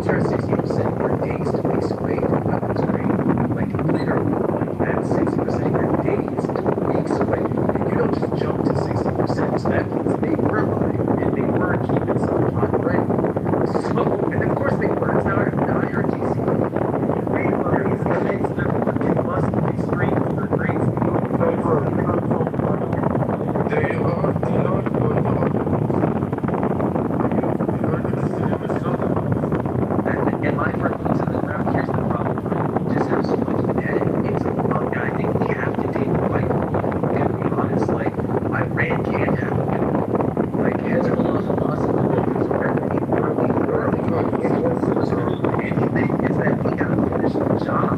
are at 60%, your days to lose weight is great. Like literally, like at 60%, your days to lose weight. You don't just jump to 60%. So that means they were lying and they were keeping some already. So, and of course they were. It's not IRGC. They were. It must be extreme for great. And my friend looks at the ground. Here's the problem. We just have so much debt. It's I think we have to take the fight. And to be honest, like Iran can't have it. Like Hezbollah, Hamas, and the Houthis are anything is that we gotta finish the job.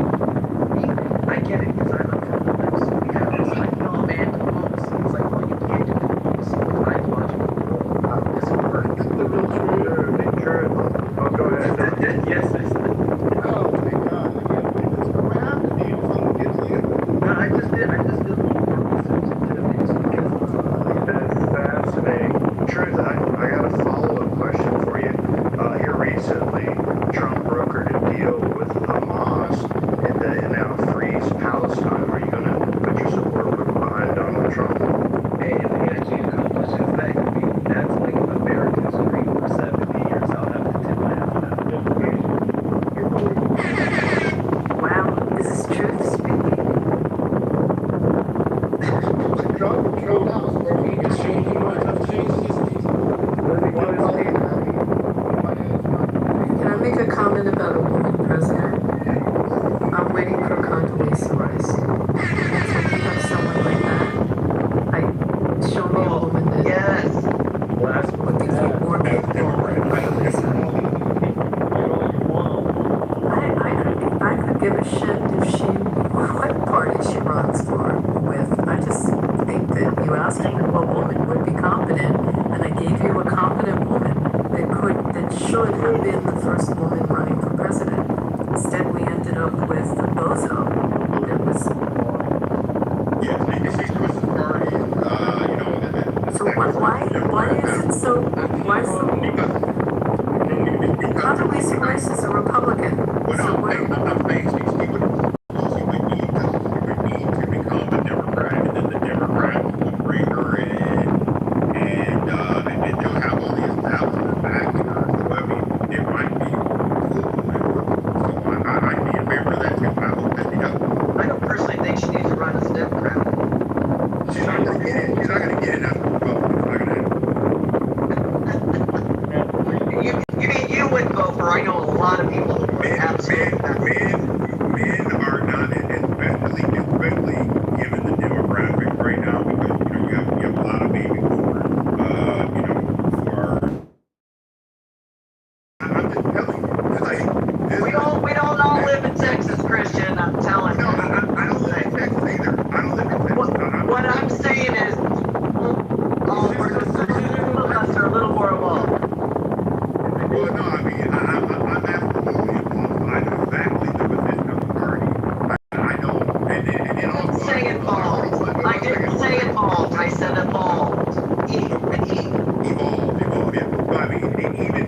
I get it because I'm from the lips. We have this like, no man, diplomacy. It's like, well, you can't do diplomacy with ideological war. How does it work? Oh, go ahead. Yes, I said. Oh my God! What happened to you? Something gets you? No, I just did a little more research into this because That's fascinating. Truth, I got a follow-up question for you. Here recently, Trump brokered a deal with Hamas and now frees Palestine. Are you going to put your support behind Donald Trump? hey, if he actually accomplishes that, that's like America's dream for 70 years. I'll have to tip my hat for that. Wow, is this truth speaking? Trump house where he can change. He might have changed his. Can I make a comment about a woman president? I'm waiting for Condoleezza Rice. So if you have someone like that, show me a woman that Yes. Last would one. be more capable than Condoleezza. I could give a shit if what party she runs for with. I just think that you asked me what woman would be competent, and I gave you a competent woman that should have been the first woman running for president. Instead, we ended up with a bozo. That was Yes, because she's Chris's party. so. Why is it so? Why so? Condoleezza Rice is a Republican. So why? I'm saying she would need to become a Democrat, and then the Democrats would bring her in, and they'll have all the establishment backing her. So I mean, it might be cool. So I'd be in favor of that too. I hope that I don't personally think she needs to run as a Democrat. she's not going to get in. She's not going to get in as a Republican. She's not going to. You mean you wouldn't vote for? I know a lot of people who would absolutely. Men are not, especially given the demographic right now, because you have a lot of baby boomers, who are. I'm just telling you, it's like We don't all live in Texas, Christian. I'm telling you. no, I don't live in Texas either. I don't live in Texas. What I'm saying is, all of us are a little more evolved. Well, no, I mean, I'm absolutely involved. I know exactly the position of the party. I know, and then I also. didn't say involved. I didn't say involved. I said evolved. Evolved, yeah. But I mean,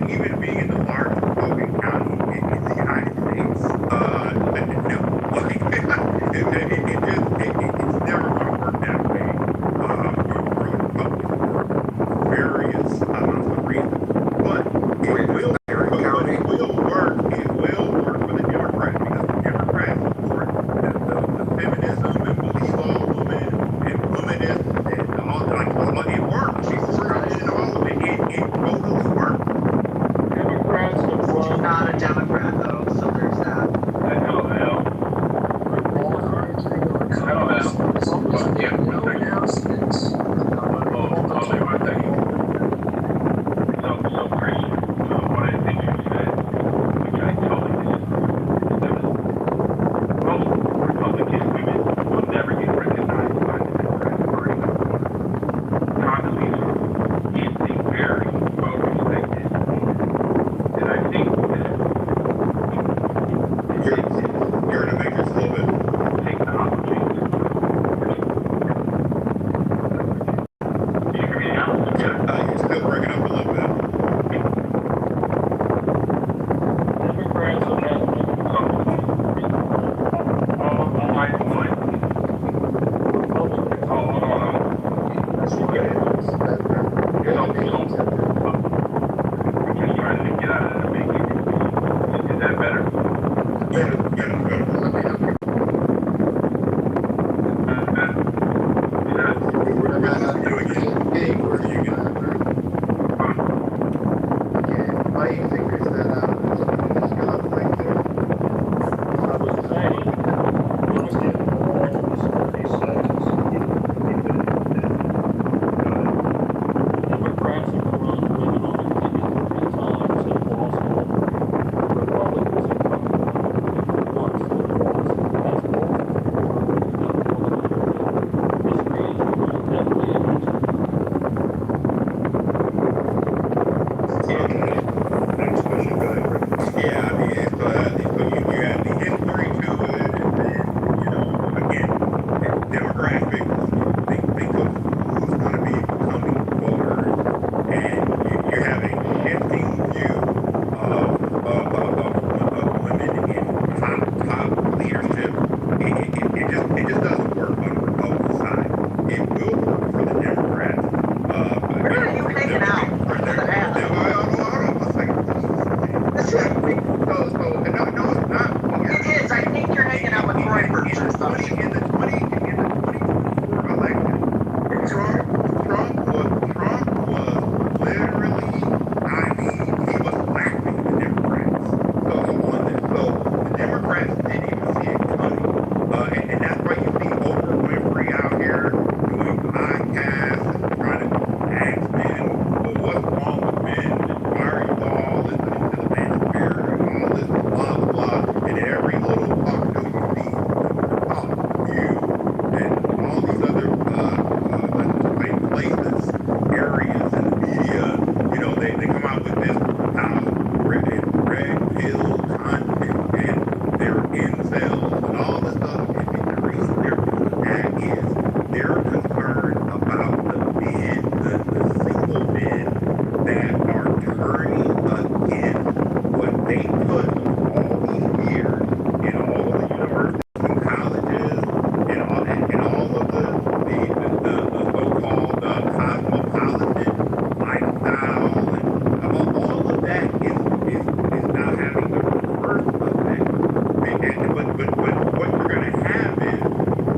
even being in the large Republican county in the United States, no, like, it's never going to work that way for the Republicans for various amounts of reasons. But it will. It will work. It will work for the Democrats because the Democrats support the feminism and believe all women and womanism and all that. It works. She's supported in all of it. It totally works. Democrats have She's run not a Democrat though, so there's that. No announcements. So Christian, one of the things you said, which I totally disagree with, is most Republican women will never get recognized by the Democratic Party. Condoleezza is a very well-respected woman. And I think that Let me help you. We're not hey, why do you figures that out? There's conflict there. I was saying, honestly, these sections, Democrats have run women on the ticket 3 times and lost all. Republicans have come once and lost. That's both. History is running heavily against them. Next question, go ahead, Rick. Yeah, I mean, so you have the history to it, and then, again, demographics, think of who's going to be becoming voters, and you have a shifting view of women in top leadership. It just doesn't work on the Republican side. It will work for the Democrats. Where are you hanging out? Hold on a second. No, it's not. It is. I think you're hanging out with Freibers or something. In the 2024 election, Trump was literally, I mean, he was laughing at the Democrats. So on this, so the Democrats didn't even see it coming. And that's why you see Oprah Winfrey out here doing podcasts and trying to ask men, well, what's wrong with men? Why are you all listening to the manosphere and all this blah, blah, blah? And every little talk show you see, talk, you, and all these other, places, areas in the media, they come out with this how red pill content and they're incels and all this stuff. And the reason they're doing that is they're concerned about the men, the single men that are turning against what they put all these years in all of the universities and colleges and all of the so-called cosmopolitan lifestyle and all of that is now having the reverse effect. But what you're going to have is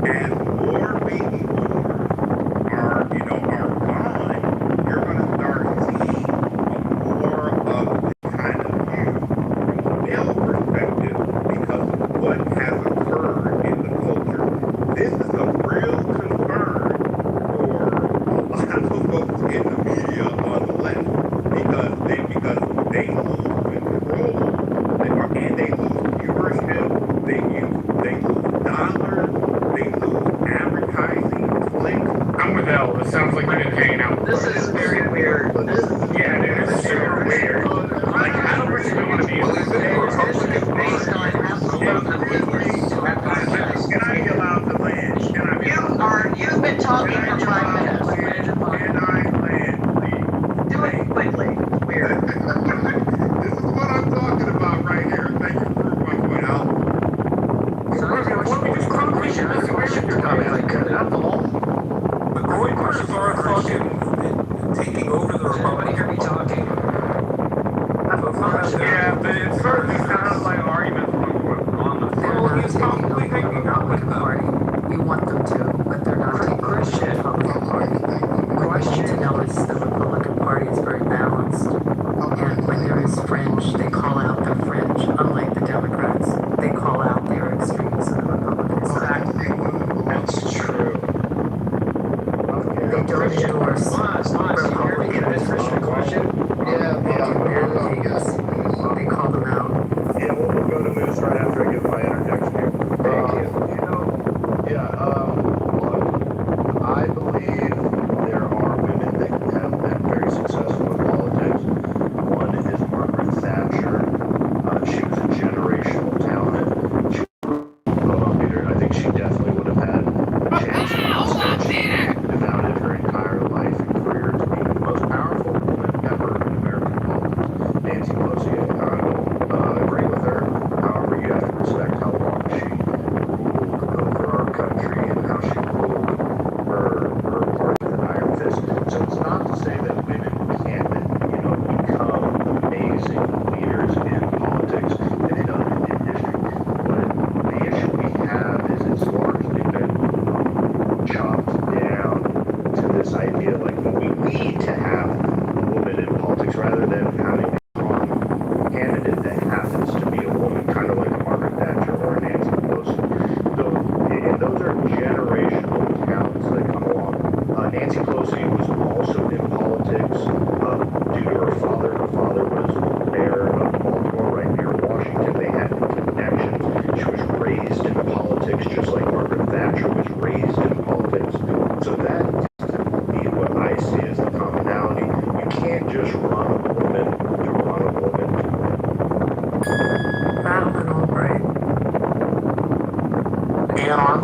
as more baby boomers are gone, you're going to start seeing more of this kind of view from the male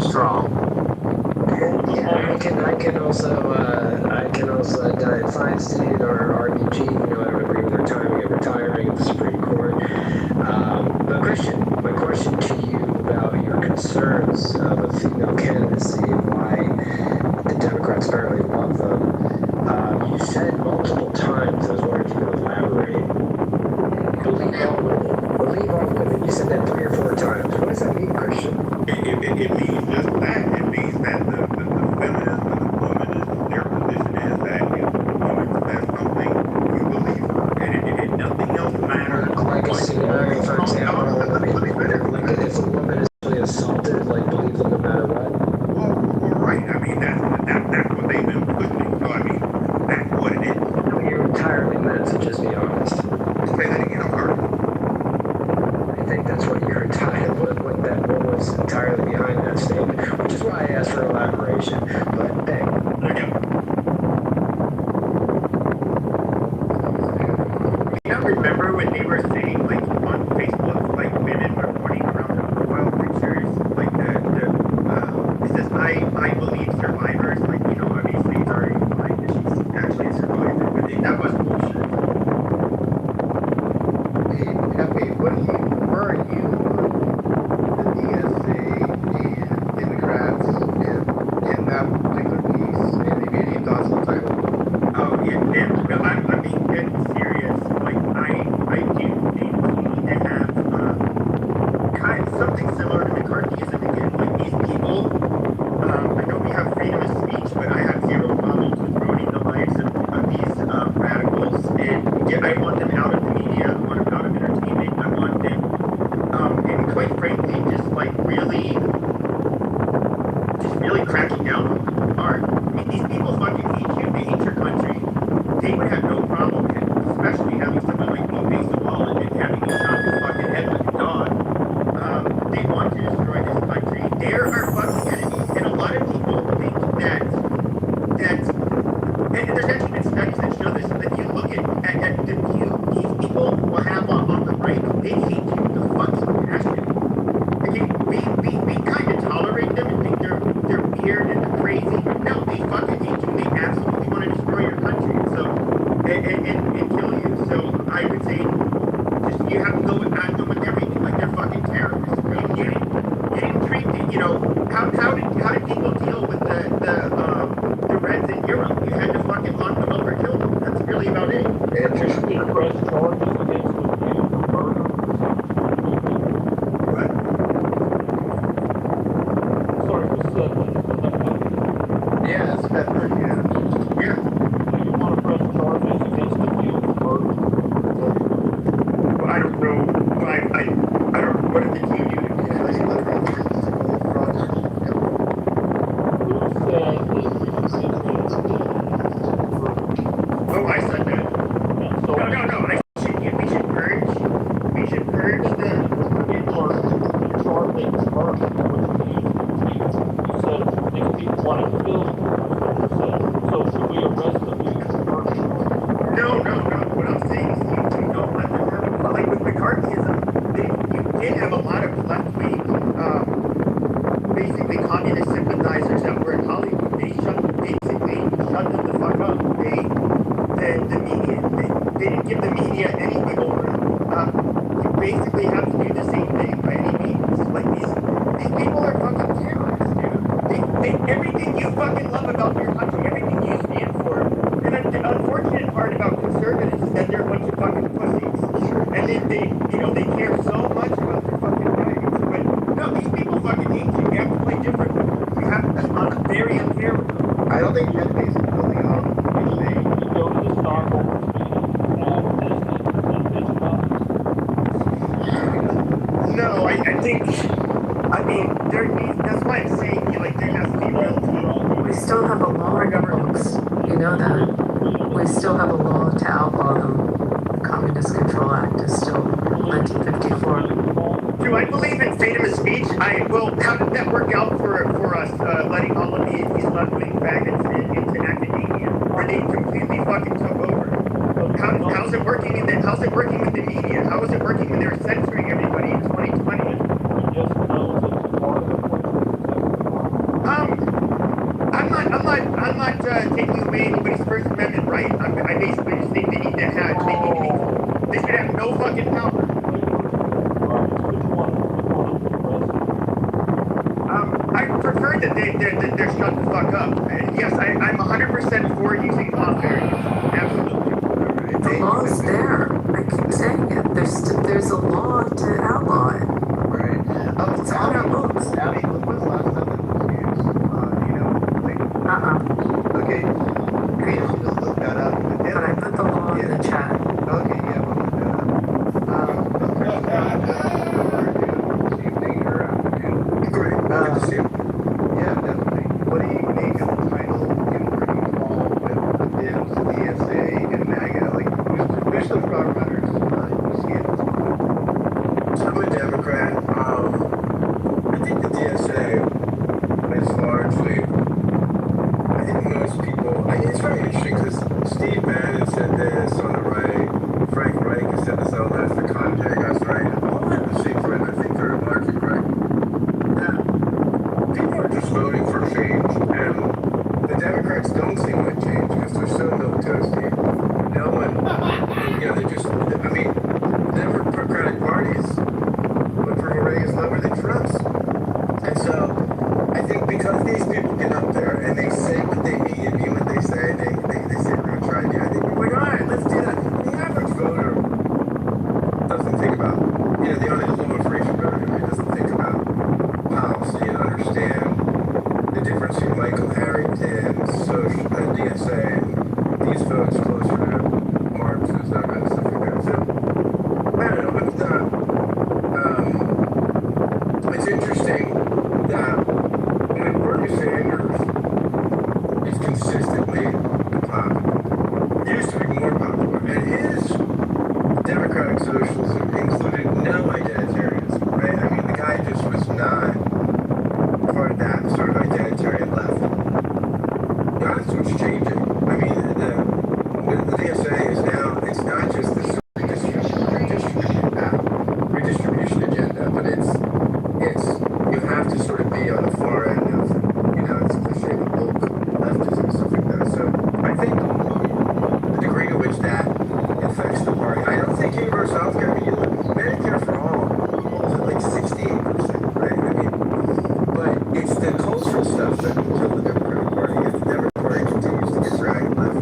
strong. Yeah, I can also Dianne Feinstein or RBG. You know, I don't agree with her timing of retiring at the Supreme Court. But Christian, my question to you about your concerns of a female candidacy and why the Democrats apparently love them. You said multiple times. I was wondering if you could elaborate. Believe all women. Believe all women. You said that 3 or 4 times. What does that mean, Christian? It means just that. It means that the feminism and the womanism, their position is that if a woman says something, you believe her. And nothing else matters. Like a scenario, for example, Let me finish. if a woman is really assaulted, like believe them no matter what. Well, right. I mean, that's what they've been pushing. So, I mean, that's what it is. No, you entirely meant, so just be honest. Say that again, I'm sorry. I think that's what you're entirely, what was entirely behind that statement, which is why I asked for elaboration. But hey, You don't remember when they were saying, like, on Facebook, like, women were putting around their profile pictures, like, it says, I believe survivors, like, you know, obviously it's already implied that she's actually a survivor, but that was bullshit. Happy, what do you, where are you on the DSA and Democrats in that particular piece? And if you have any thoughts on the title? Oh, yeah, I'm being dead serious. Like, I do think we need to have kind of something similar to McCarthyism again. Like, these people, I know we have freedom of speech, but I have zero problems with ruining the lives of these radicals. And yeah, I want them out of the media, I want them out of entertainment, I want them, and quite frankly, just like really cracking down on them hard. I mean, these people fucking hate you, they hate your country. They would have no problem, especially having someone like me face the wall and having me shot in the fucking head like a dog. They want to destroy this country. They're our fucking enemies. And a lot of people think and there's actually been studies that show this, that you look at the view these people will have on the right, they hate you with the fucking passion. Okay, we kind of tolerate them and think they're weird and they're crazy. No, they fucking hate you. They absolutely want to destroy your country. So and kill you. So I would say just you have to go at them with everything like they're fucking terrorists. I mean, you didn't treat the, you know, how did people deal with the Reds in Europe? You had to fucking lock them up or kill them. That's really about it. And just press charges against the view for murder. But Sorry for sudden. Yeah, that's better, yeah. Do you want to press charges against the view for murder? Well, I don't know. I don't. What did the team do? Yeah, let's look at this. Who said that we should get Oh, I said that. so No. We should purge. We should purge the. you are charging murder, which you said if people want to kill you, that's what you said. So should we arrest the view for murder? No. What I'm saying is you don't let them have. Like with McCarthyism, you did have a lot of left wing, basically communist sympathizers that were in Hollywood. They basically shut them the fuck up. The media, they didn't give the media any wiggle room. You basically have to do the same thing by any means. Like these people are fucking terrorists, dude. Everything you fucking love about your country, everything you stand for. And then the unfortunate part about conservatives is that they're a bunch of fucking pussies. And then they care so much about their fucking rights. But no, these people fucking hate you. You have to play different with them. You have to very unfair with them. I don't think you're basically building on what you're saying. You go to the stockholders meeting, have business, and bitch about it. No, I think, I mean, that's why I'm saying, like, there has to be real team. We still have a law on the books. You know that. We still have a law to outlaw them. The Communist Control Act is still 1954. Do I believe in freedom of speech? How did that work out for us, letting all of these left-wing faggots into academia, where they completely fucking took over? How's it working how's it working with the media? How is it working when they're censoring everybody in 2020? We just know that it's part of the fuck up. And yes, I'm 100% for using lawfare. Absolutely. The law's there. I keep saying it. There's a law to outlaw it. Right. It's on our books. Abby, when was the last time that was used? You know, like, okay, maybe you just look that up. But I put the law in the chat. Okay, yeah, we'll look that up. Evening or afternoon? Great. Good to see you. Yeah, definitely. What do you make of the title, and where do you fall with the Dims, DSA, and MAGA? Like, who's the front runners? You see it? I'm a Democrat. I think the DSA is largely, I think most people, it's very interesting because Steve Bannon said this on the right, Frank Reich has said this on the left, the Conjure guys right, all have the same point, I think they're largely correct, that people are just voting for change, and the Democrats don't seem like change because they're so milquetoasty. No one, they're just, I mean, the Democratic Party is approval rating is lower than Trump's. And so I think because these people get up there and they say what they mean and mean what they say, they say we're going to try to do, I think we're like, all right, let's do that. The average voter doesn't think about, the immigration voter, he doesn't think about policy and understand the difference between Michael Harrington's social DSA and these folks closer to Marx's and stuff like that. So I don't know, but it's interesting that when Bernie Sanders is consistently popular, used to be more popular, and his democratic socialism included no identitarianism, right? I mean, the guy just was not part of that sort of identitarian left. That's what's changing. I mean, the DSA is now, it's not just this redistribution agenda, but it's you have to sort of be on the far end of, it's cliche, the woke leftism and stuff like that. So I think the degree to which that affects the party, I don't think universal health care, I mean, you look, Medicare for all, what was it, like 68%, right? I mean, but it's the cultural stuff that will kill the Democratic Party. If the Democratic Party continues to get dragged left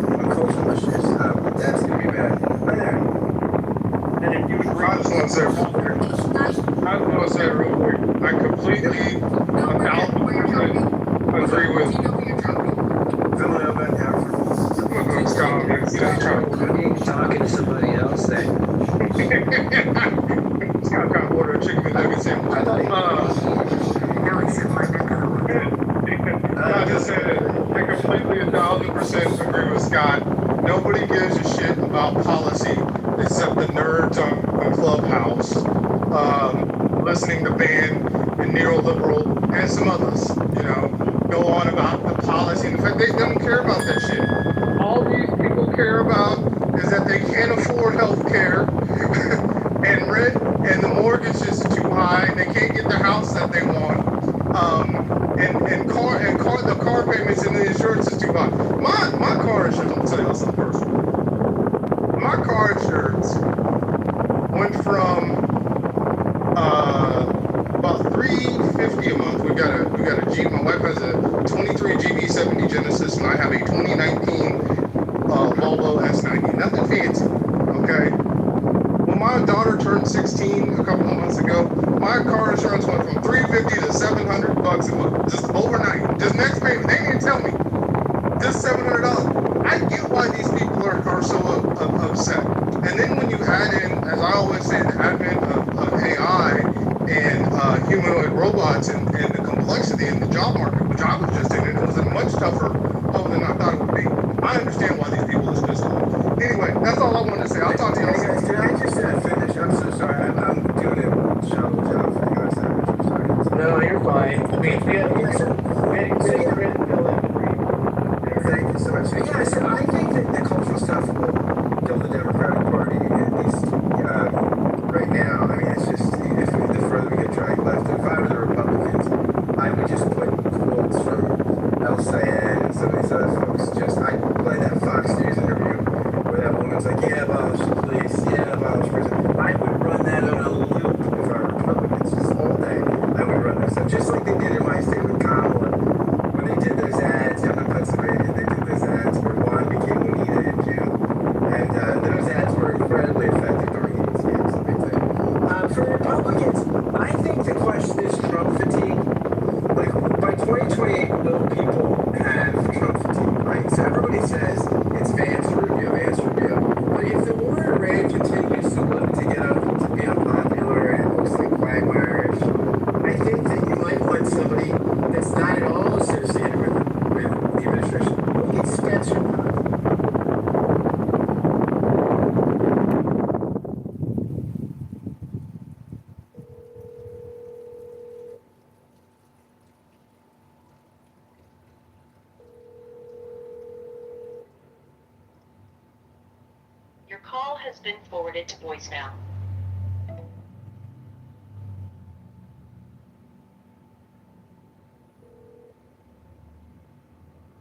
on cultural issues, that's going to be bad. Right there. And if you agree, I just want to say real quick, I completely, 1,000% agree with Villanova and Hartford. You're talking to somebody else there. Scott got order a chicken and nugget sandwich. I thought he Now he's in my neck of the woods. I just said it. I completely 1,000% agree with Scott. Nobody gives a shit about policy except the nerds on Clubhouse, listening to Ban and neoliberal and some others, go on about the policy. In fact, they don't care about that shit. All these people care about is that they can't afford health care and rent, and the mortgage is too high, and they can't get the house that they want. The car payments and the insurance is too high. My car insurance, I'll tell you something personal. My car insurance went from about $350 a month. We got a Jeep. My wife has a 23 GV70 Genesis, and I have a 2019 Volvo S90. Nothing fancy, okay? When my daughter turned 16 a couple of months ago, my car insurance went from $350 to $700 a month, just overnight. Just next payment. They didn't tell me. Just $700. I get why these people are so upset. And then when you add in, as I always say, the advent of AI and humanoid robots and the complexity in the job market, which I was just in, and it was a much tougher than I thought it would be. I understand why these people are pissed off. Anyway, that's all I wanted to say. I'll talk to you guys. Can I just finish? I'm so sorry. I'm doing a shovel job for you guys. I'm sorry. no, you're fine. I mean, we had Thank you so much. Yeah, so I think that the cultural stuff will kill the Democratic Party, at least right now. I mean, it's just, if the further we get dragged left, if I were the Republicans, I would just put quotes from El Sayed and some of these other folks. I'd play that Fox News interview where that woman's like, yeah, abolish the police, yeah, abolish prison. I would run that on a loop if I were Republicans, just all day. I would run that stuff, just like they did in my state with Kamala for Republicans, I think the question is Trump fatigue. Like, by 2028, will people have Trump fatigue, right? So everybody says it's Vance Rubio, Vance Rubio. But if the war in Iran continues to look to get up to be unpopular and it looks like Quagmire-ish, I think that you might want somebody that's not at all associated with the administration. Look at Spencer. Your call has been forwarded to voicemail.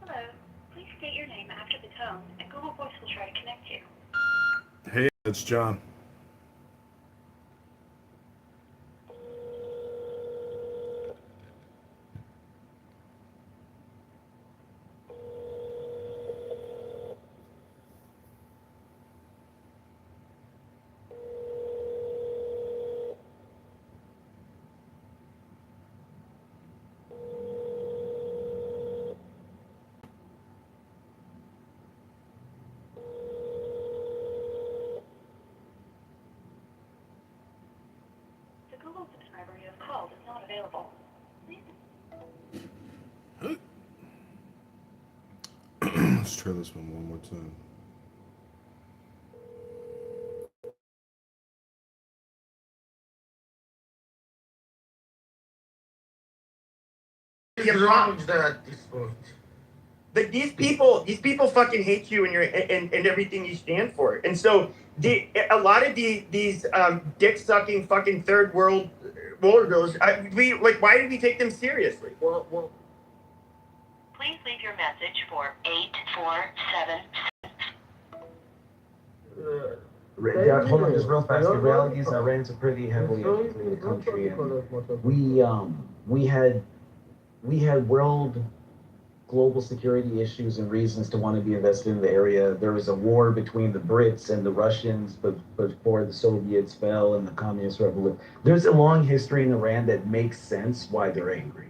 Hello. Please state your name after the tone, and Google Voice will try to connect you. Hey, it's John. The Google subscriber you have called is not available. Please. Let's try this one more time. But these people fucking hate you and and everything you stand for. And so a lot of these dick sucking fucking third world roller girls, why do we take them seriously? Well, Please leave your message for 847. Hold on, just real fast. The reality is Iran's a pretty heavily educated country, and we had world global security issues and reasons to want to be invested in the area. There was a war between the Brits and the Russians, but before the Soviets fell and the communist revolution. There's a long history in Iran that makes sense why they're angry.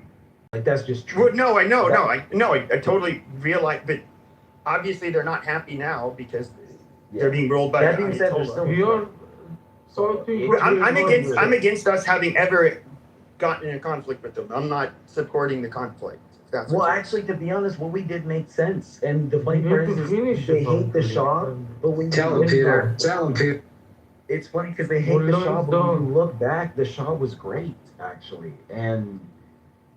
Like, that's just true. Well, no, I know, I totally realize, but obviously they're not happy now because they're being rolled by. That being said, they're still. I'm against us having ever gotten in a conflict with them. I'm not supporting the conflict. Well, actually, to be honest, what we did made sense. And the funny part is they hate the Shah, but when Tell him, Peter. Tell him, Peter. It's funny because they hate the Shah, but when you look back, the Shah was great, actually. And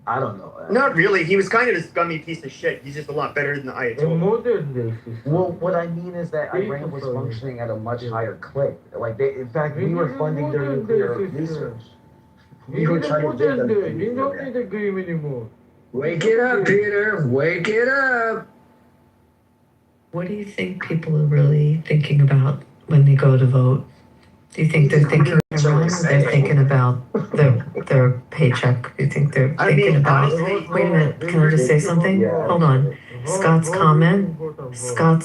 I don't know. Not really. He was kind of a scummy piece of shit. He's just a lot better than the Ayatollah. Well, what I mean is that Iran was functioning at a much higher clip. Like, in fact, we were funding their nuclear research. We were trying to get them. You don't need a game anymore. Wake it up, Peter. Wake it up. What do you think people are really thinking about when they go to vote? Do you think they're thinking Iran, or they're thinking about their paycheck? Do you think they're thinking about... Wait a minute, can I just say something? Hold on. Scott's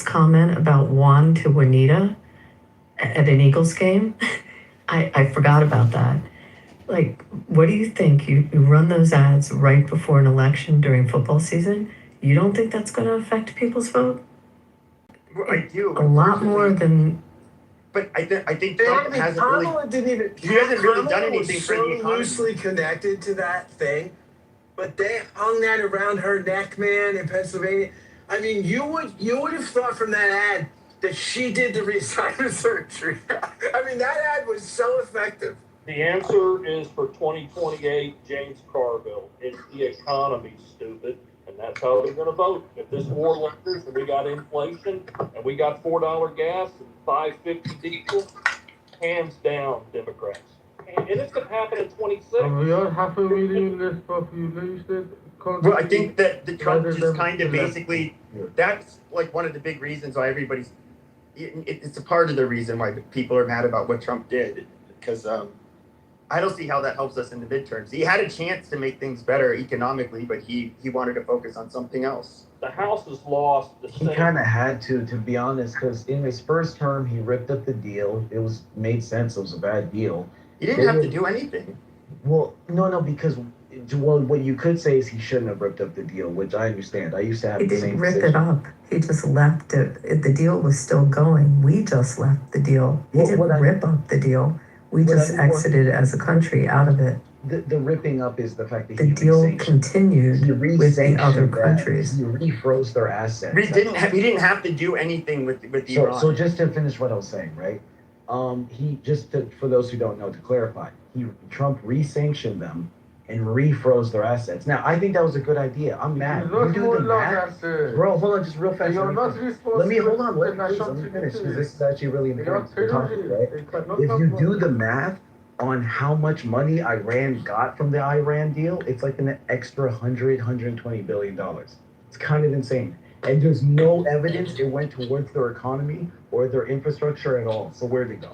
comment about Juan to Juanita at an Eagles game, I forgot about that. Like, what do you think? You run those ads right before an election during football season? You don't think that's going to affect people's vote? Well, I do. A lot more than... But I think Trump hasn't really... He hasn't really done anything for the economy. So loosely connected to that thing, but they hung that around her neck, man, in Pennsylvania. I mean, you would have thought from that ad that she did the reassignment surgery. I mean, that ad was so effective. The answer is for 2028, James Carville. It's the economy, stupid. And that's how they're going to vote. If this war lingers and we got inflation and we got $4 gas and $5.50 diesel, hands down, Democrats. And it's going to happen in 26. We are half a million less population. Well, I think that the Trump just kind of basically, that's like one of the big reasons why everybody's, it's a part of the reason why people are mad about what Trump did. Because I don't see how that helps us in the midterms. He had a chance to make things better economically, but he wanted to focus on something else. The House has lost the He kind of had to be honest, because in his first term, he ripped up the deal. It made sense. It was a bad deal. He didn't have to do anything. Well, no, because what you could say is he shouldn't have ripped up the deal, which I understand. I used to have He the same didn't rip position. it up. He just left it. The deal was still going. We just left the deal. He didn't rip up the deal. We just exited as a country out of it. The ripping up is the fact that the deal continued with the other countries. He refroze their assets. He didn't have to do anything with Iran. So just to finish what I was saying, right? For those who don't know, to clarify, Trump re-sanctioned them and refroze their assets. Now, I think that was a good idea. I'm mad. You do the math. Bro, hold on, just real fast. Let me finish, because this is actually really important to the topic, right? If you do the math on how much money Iran got from the Iran deal, it's like an extra $120 billion. It's kind of insane. And there's no evidence it went towards their economy or their infrastructure at all. So where'd it go?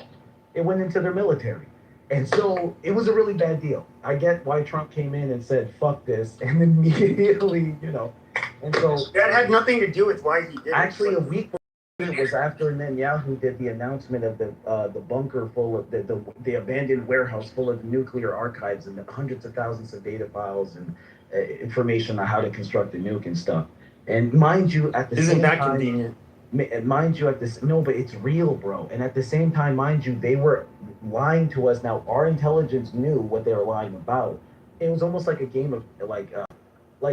It went into their military. And so it was a really bad deal. I get why Trump came in and said, fuck this, and immediately, and so... That had nothing to do with why he did it. Actually, a week it was after Netanyahu did the announcement of the bunker full of the abandoned warehouse full of nuclear archives and hundreds of thousands of data files and information on how to construct a nuke and stuff. And mind you, at the same time, isn't that convenient? Mind you, no, but it's real, bro. And at the same time, mind you, they were lying to us. Now, our intelligence knew what they were lying about. It was almost like a game of like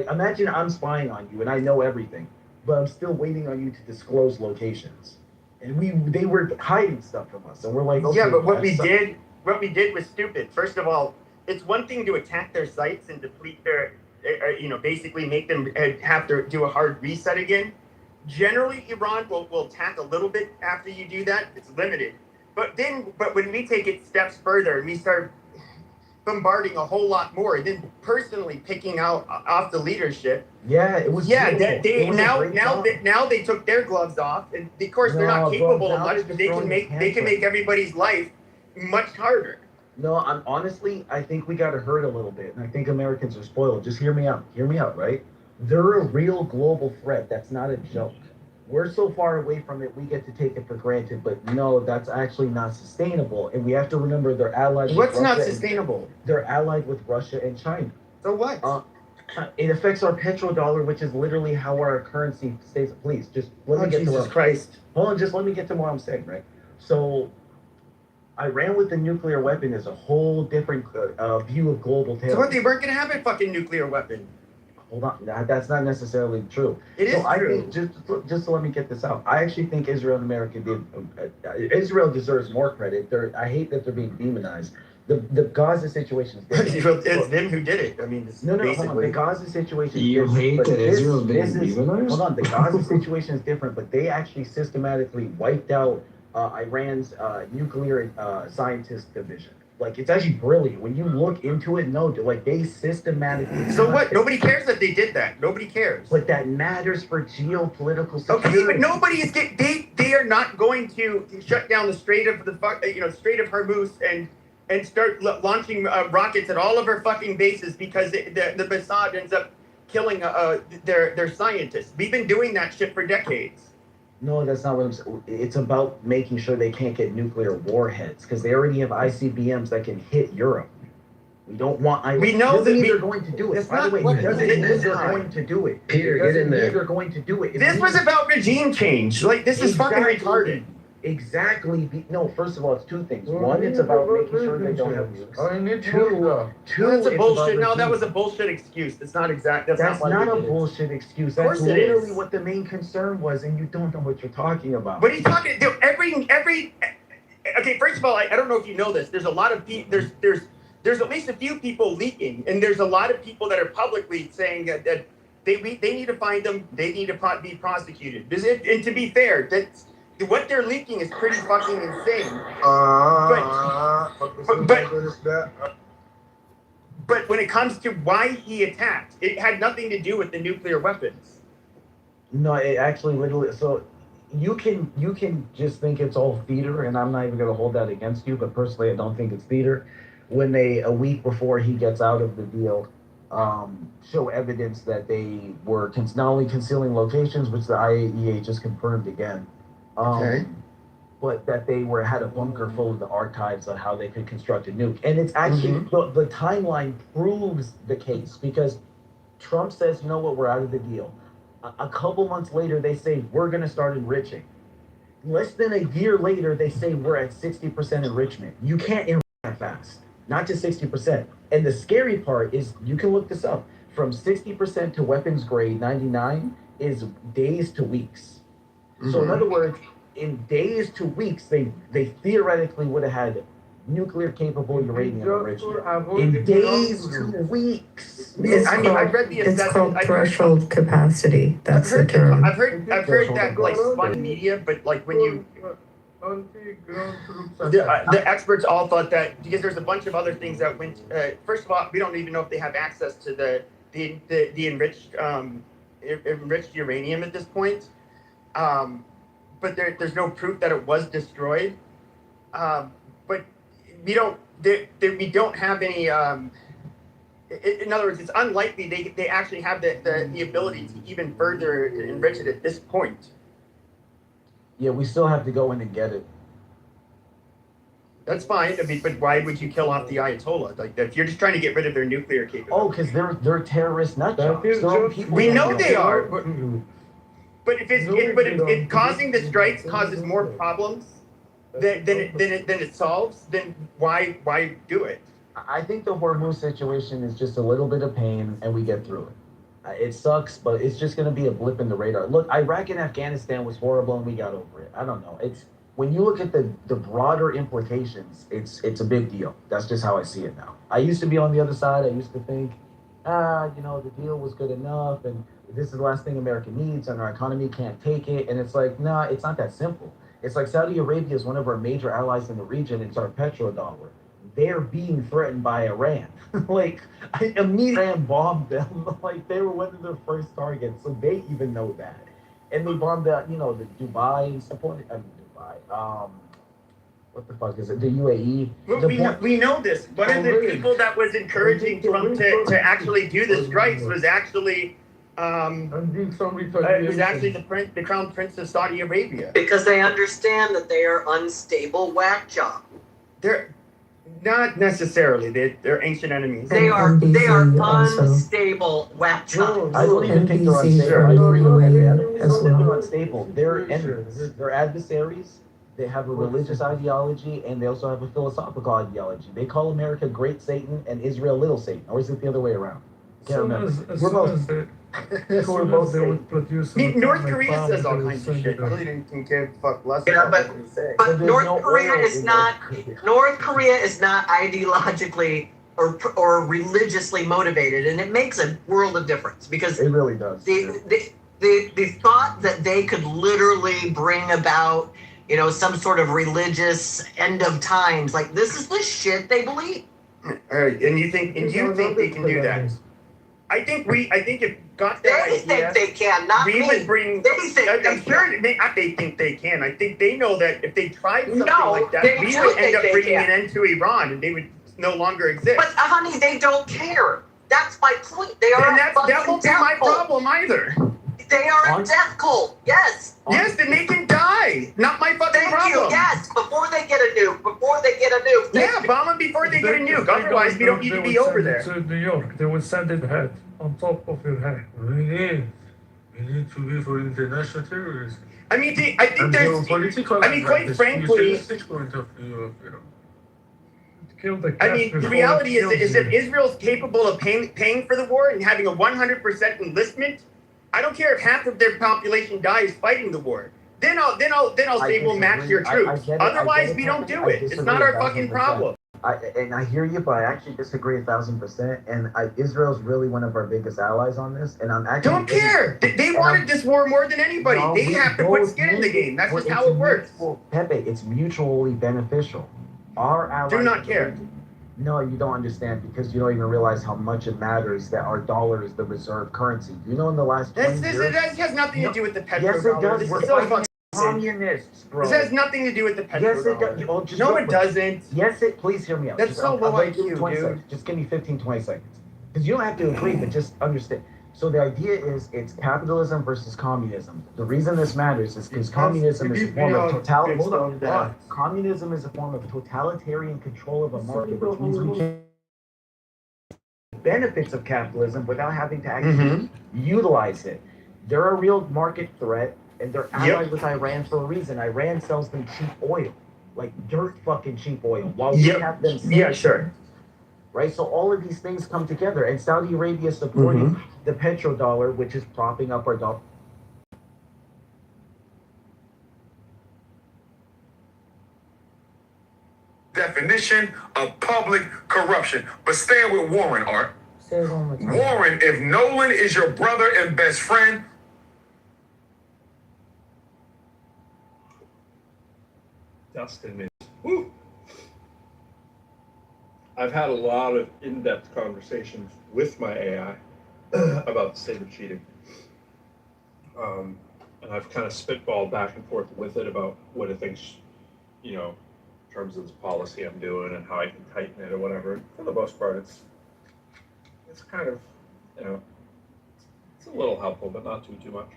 imagine I'm spying on you and I know everything, but I'm still waiting on you to disclose locations. And they were hiding stuff from us, and we're like, okay, yeah, but what we did was stupid. First of all, it's one thing to attack their sites and deplete their, basically make them have to do a hard reset again. Generally, Iran will attack a little bit after you do that. It's limited. But when we take it steps further and we start bombarding a whole lot more, and then personally picking out off the leadership. Yeah, it was. Yeah, now they took their gloves off, and of course they're not capable of much, but they can make everybody's life much harder. No, I think we got hurt a little bit, and I think Americans are spoiled. Just hear me out, right? They're a real global threat. That's not a joke. We're so far away from it, we get to take it for granted. But no, that's actually not sustainable. And we have to remember they're allied. What's not sustainable? They're allied with Russia and China. So what? It affects our petrodollar, which is literally how our currency stays. Please, just let me get to what. Christ. Hold on, just let me get to what I'm saying, right? So, Iran with the nuclear weapon is a whole different view of global terrorism. So what? They weren't going to have a fucking nuclear weapon. Hold on, that's not necessarily true. It is true. I think just to let me get this out. I actually think Israel and America did. Israel deserves more credit. I hate that they're being demonized. The Gaza situation is different. It's them who did it. I mean, no, hold on. The Gaza situation. You hate that Israel being demonized? Hold on. The Gaza situation is different, but they actually systematically wiped out Iran's nuclear scientist division. Like, it's actually brilliant. When you look into it, they systematically... So what? Nobody cares that they did that. Nobody cares. But that matters for geopolitical security. Okay, but nobody is they are not going to shut down the Strait of Strait of Hormuz and start launching rockets at all of our fucking bases because the Mossad ends up killing their scientists. We've been doing that shit for decades. No, that's not what I'm saying. It's about making sure they can't get nuclear warheads because they already have ICBMs that can hit Europe. We don't want. We know that they're going to do it. By the way, it doesn't mean they're going to do it. Peter, get in there. They're going to do it. This was about regime change. Like, this is fucking retarded. Exactly. No, first of all, it's two things. One, it's about making sure they don't have nukes. Two, that's a bullshit. No, that was a bullshit excuse. That's not exact. That's not a bullshit excuse. That's literally what the main concern was, and you don't know what you're talking about. What are you talking? Okay, first of all, I don't know if you know this. There's a lot of people. There's at least a few people leaking, and there's a lot of people that are publicly saying that they need to find them. They need to be prosecuted. And to be fair, that's. What they're leaking is pretty fucking insane. But when it comes to why he attacked, it had nothing to do with the nuclear weapons. No, it actually literally. So you can just think it's all theater, and I'm not even going to hold that against you. But personally, I don't think it's theater. When they a week before he gets out of the deal, show evidence that they were not only concealing locations, which the IAEA just confirmed again. Okay. but that they had a bunker full of the archives on how they could construct a nuke. And it's actually the timeline proves the case because Trump says, you know what, we're out of the deal. A couple months later, they say we're going to start enriching. Less than a year later, they say we're at 60% enrichment. You can't enrich that fast, not to 60%. And the scary part is, you can look this up, from 60% to weapons grade 99 is days to weeks. So in other words, in days to weeks, they theoretically would have had nuclear capable uranium enrichment. In days to weeks. I've read the assessment. It's called threshold capacity. That's the term. I've heard that like spun media, but like when you the experts all thought that because there's a bunch of other things that went. First of all, we don't even know if they have access to the enriched uranium at this point. But there's no proof that it was destroyed. But we don't have any. In other words, it's unlikely they actually have the ability to even further enrich it at this point. Yeah, we still have to go in and get it. That's fine. I mean, but why would you kill off the Ayatollah? Like, if you're just trying to get rid of their nuclear capability. Oh, because they're terrorist nut jobs. We know they are. But if causing the strikes causes more problems than it solves, then why do it? I think the Hormuz situation is just a little bit of pain, and we get through it. It sucks, but it's just going to be a blip in the radar. Look, Iraq and Afghanistan was horrible, and we got over it. I don't know. It's when you look at the broader implications, it's a big deal. That's just how I see it now. I used to be on the other side. I used to think, the deal was good enough, and this is the last thing America needs, and our economy can't take it. And it's like, nah, it's not that simple. It's like Saudi Arabia is one of our major allies in the region. It's our petrodollar. They're being threatened by Iran. Like, immediately Iran bombed them. Like, they were one of their first targets, so they even know that. And they bombed the Dubai and stuff. What the fuck is it? The UAE. We know this. One of the people that was encouraging Trump to actually do the strikes was actually the Crown Prince of Saudi Arabia. Because they understand that they are unstable whack job. They're not necessarily. They're ancient enemies. They are unstable whack job. I don't even think they're unstable. I don't think they're unstable. They're enemies. They're adversaries. They have a religious ideology, and they also have a philosophical ideology. They call America Great Satan and Israel Little Satan. Or is it the other way around? I can't remember. We're both. We're both. North Korea says all kinds of shit. I really didn't care fuck less about what they say. But North Korea is not ideologically or religiously motivated, and it makes a world of difference because it really does. The thought that they could literally bring about some sort of religious end of times, like this is the shit they believe. And you think they can do that? I think if got that idea, they think they can, not we me. Would bring. They think I'm sure they think they can. I think they know that if they tried something like that, we would end up bringing an end to Iran, and they would no longer exist. But honey, they don't care. That's my point. They are. That won't be my problem either. They are a death cult. Yes. Yes, then they can die. Not my fucking problem. You. Yes, before they get a nuke. Yeah, bomb them before they get a nuke. Otherwise, we don't need to be over there. To New York, they will send it head on top of your head. We need to be for international terrorism. I mean, I think there's. Quite frankly. The reality is if Israel's capable of paying for the war and having a 100% enlistment, I don't care if half of their population dies fighting the war. Then I'll say we'll match your troops. Otherwise, we don't do it. It's not our fucking problem. I hear you, but I actually disagree 1,000%. And Israel's really one of our biggest allies on this. And I'm actually don't care. They wanted this war more than anybody. No, they have to put skin in the game. That's just how it works. Pepe, it's mutually beneficial. Our allies do not care. No, you don't understand because you don't even realize how much it matters that our dollar is the reserve currency. You know, in the last 20 years... This has nothing to do with the petrodollar. Yes, it does. This We're is so fighting communists, bro. This has nothing to do with the petrodollar. Yes, it does. No, it doesn't. Yes, please hear me out. That's so low IQ, dude. Just give me 15, 20 seconds. Because you don't have to agree, but just understand. So the idea is it's capitalism versus communism. The reason this matters is because communism is a form of communism is a form of totalitarian control of a market, which means we can benefits of capitalism without having to actually utilize it. They're a real market threat, and they're allied with Iran for a reason. Iran sells them cheap oil, like dirt fucking cheap oil, while we have them sanctioned. Right? So all of these things come together, and Saudi Arabia is supporting the petrodollar, which is propping up our dollar. Definition of public corruption. But staying with Warren, Art. Warren, if Nolan is your brother and best friend, Dustin is. Woo. I've had a lot of in-depth conversations with my AI about the state of cheating. And I've kind of spitballed back and forth with it about what it thinks, you know, in terms of the policy I'm doing and how I can tighten it or whatever. For the most part, it's kind of, you know, it's a little helpful, but not too much.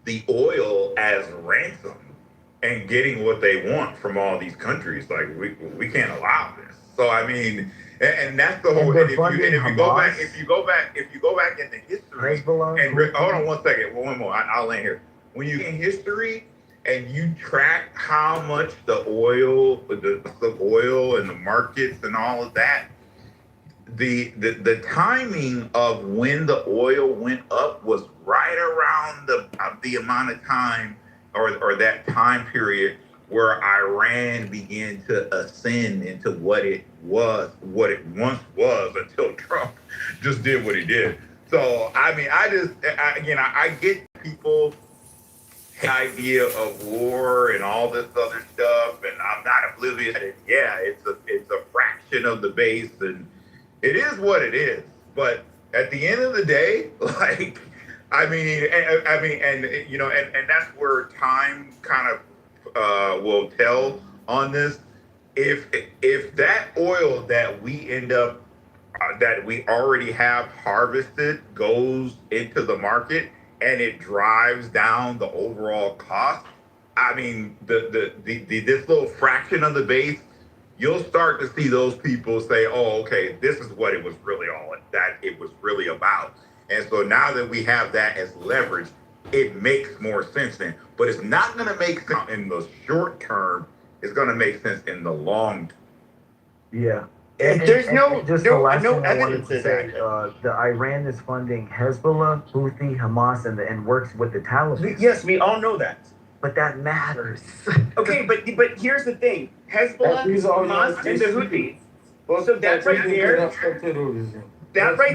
The oil as ransom and getting what they want from all these countries. Like we can't allow this. So I mean, and that's the whole. And if you go back into history, and hold on 1 second, one more. I'll land here. When you in history and you track how much the oil and the markets and all of that. The timing of when the oil went up was right around the amount of time or that time period where Iran began to ascend into what it once was until Trump just did what he did. So I mean, I get people idea of war and all this other stuff, and I'm not oblivious to it. Yeah, it's a fraction of the base, and it is what it is. But at the end of the day, like, and that's where time kind of will tell on this. If that oil that we end up that we already have harvested goes into the market and it drives down the overall cost, I mean, this little fraction of the base, you'll start to see those people say, oh, okay, this is what it was really about. And so now that we have that as leverage, it makes more sense then. But it's not going to make sense in the short term. It's going to make sense in the long term. Yeah. There's no evidence to say. The Iran is funding Hezbollah, Houthi, Hamas, and works with the Taliban. Yes, we all know that. But that matters. Okay, but here's the thing: Hezbollah, Hamas, and the Houthis. Well, so that right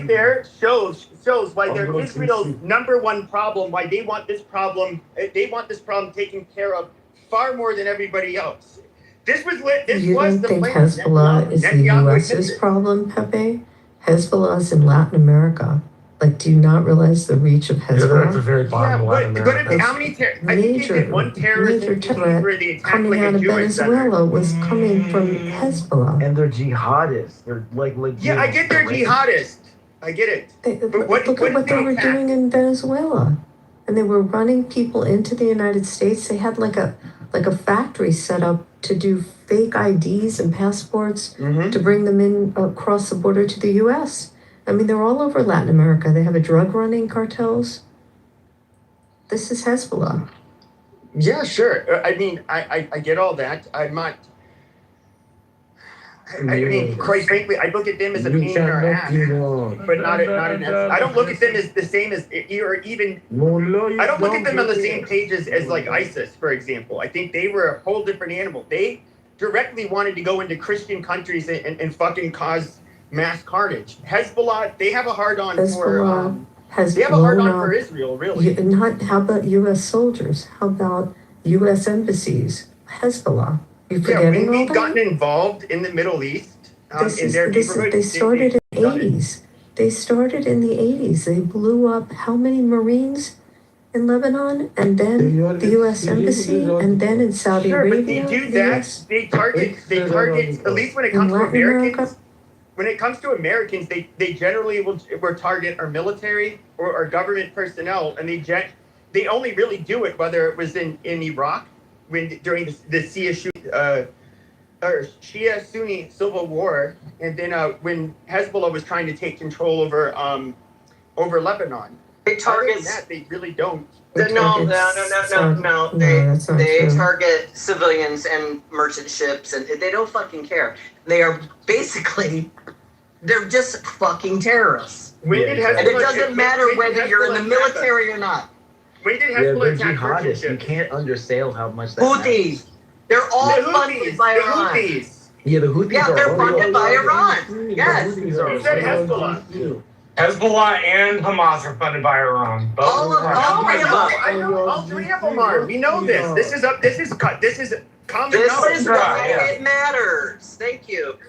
there shows why they're Israel's number one problem. Why they want this problem taken care of far more than everybody else. You don't think Hezbollah is the U.S.'s problem, Pepe? Hezbollah is in Latin America. Like, do you not realize the reach of Hezbollah? Yeah, that's a very bottom Latin America. How many I think they did one terrorist where they attacked coming out of Venezuela was coming from Hezbollah. And they're jihadists. They're like legit. Yeah, I get they're jihadists. I get it. But look at what they were doing in Venezuela. And they were running people into the United States. They had like a factory set up to do fake IDs and passports to bring them in across the border to the U.S. I mean, they're all over Latin America. They have a drug running cartels. This is Hezbollah. Yeah, sure. I mean, I get all that. I'm not. I mean, quite frankly, I look at them as a pain in our ass, but not an. I don't look at them as the same as, or even. I don't look at them on the same pages as like ISIS, for example. I think they were a whole different animal. They directly wanted to go into Christian countries and fucking cause mass carnage. Hezbollah, they have a hard on for. They have a hard on for Israel, really. How about U.S. soldiers? How about U.S. embassies? Hezbollah. You forgetting we've gotten involved in the Middle East. They started in the 80s. They started in the 80s. They blew up how many Marines in Lebanon, and then the U.S. Embassy, and then in Saudi Sure, Arabia. but they do that. They target, at least when it comes to Americans, they generally will target our military or our government personnel, and they only really do it whether it was in Iraq during the Shia Sunni civil war, and then when Hezbollah was trying to take control over Lebanon. It targets that they really don't. No. They true. target civilians and merchant ships, and they don't fucking care. They are basically, they're just fucking terrorists. And it doesn't matter whether you're in the military or not. When did Yeah, Hezbollah they're attack merchant jihadists. You ships? can't undersell how much that Houthis. They're all funded by Iran. Yeah, the Houthis Yeah, are they're all- funded by Iran. Yes. He said Hezbollah. Hezbollah and Hamas are funded by Iran. All three of them. I know all three of them are. We know this. This is common This knowledge. is why it matters. Thank you.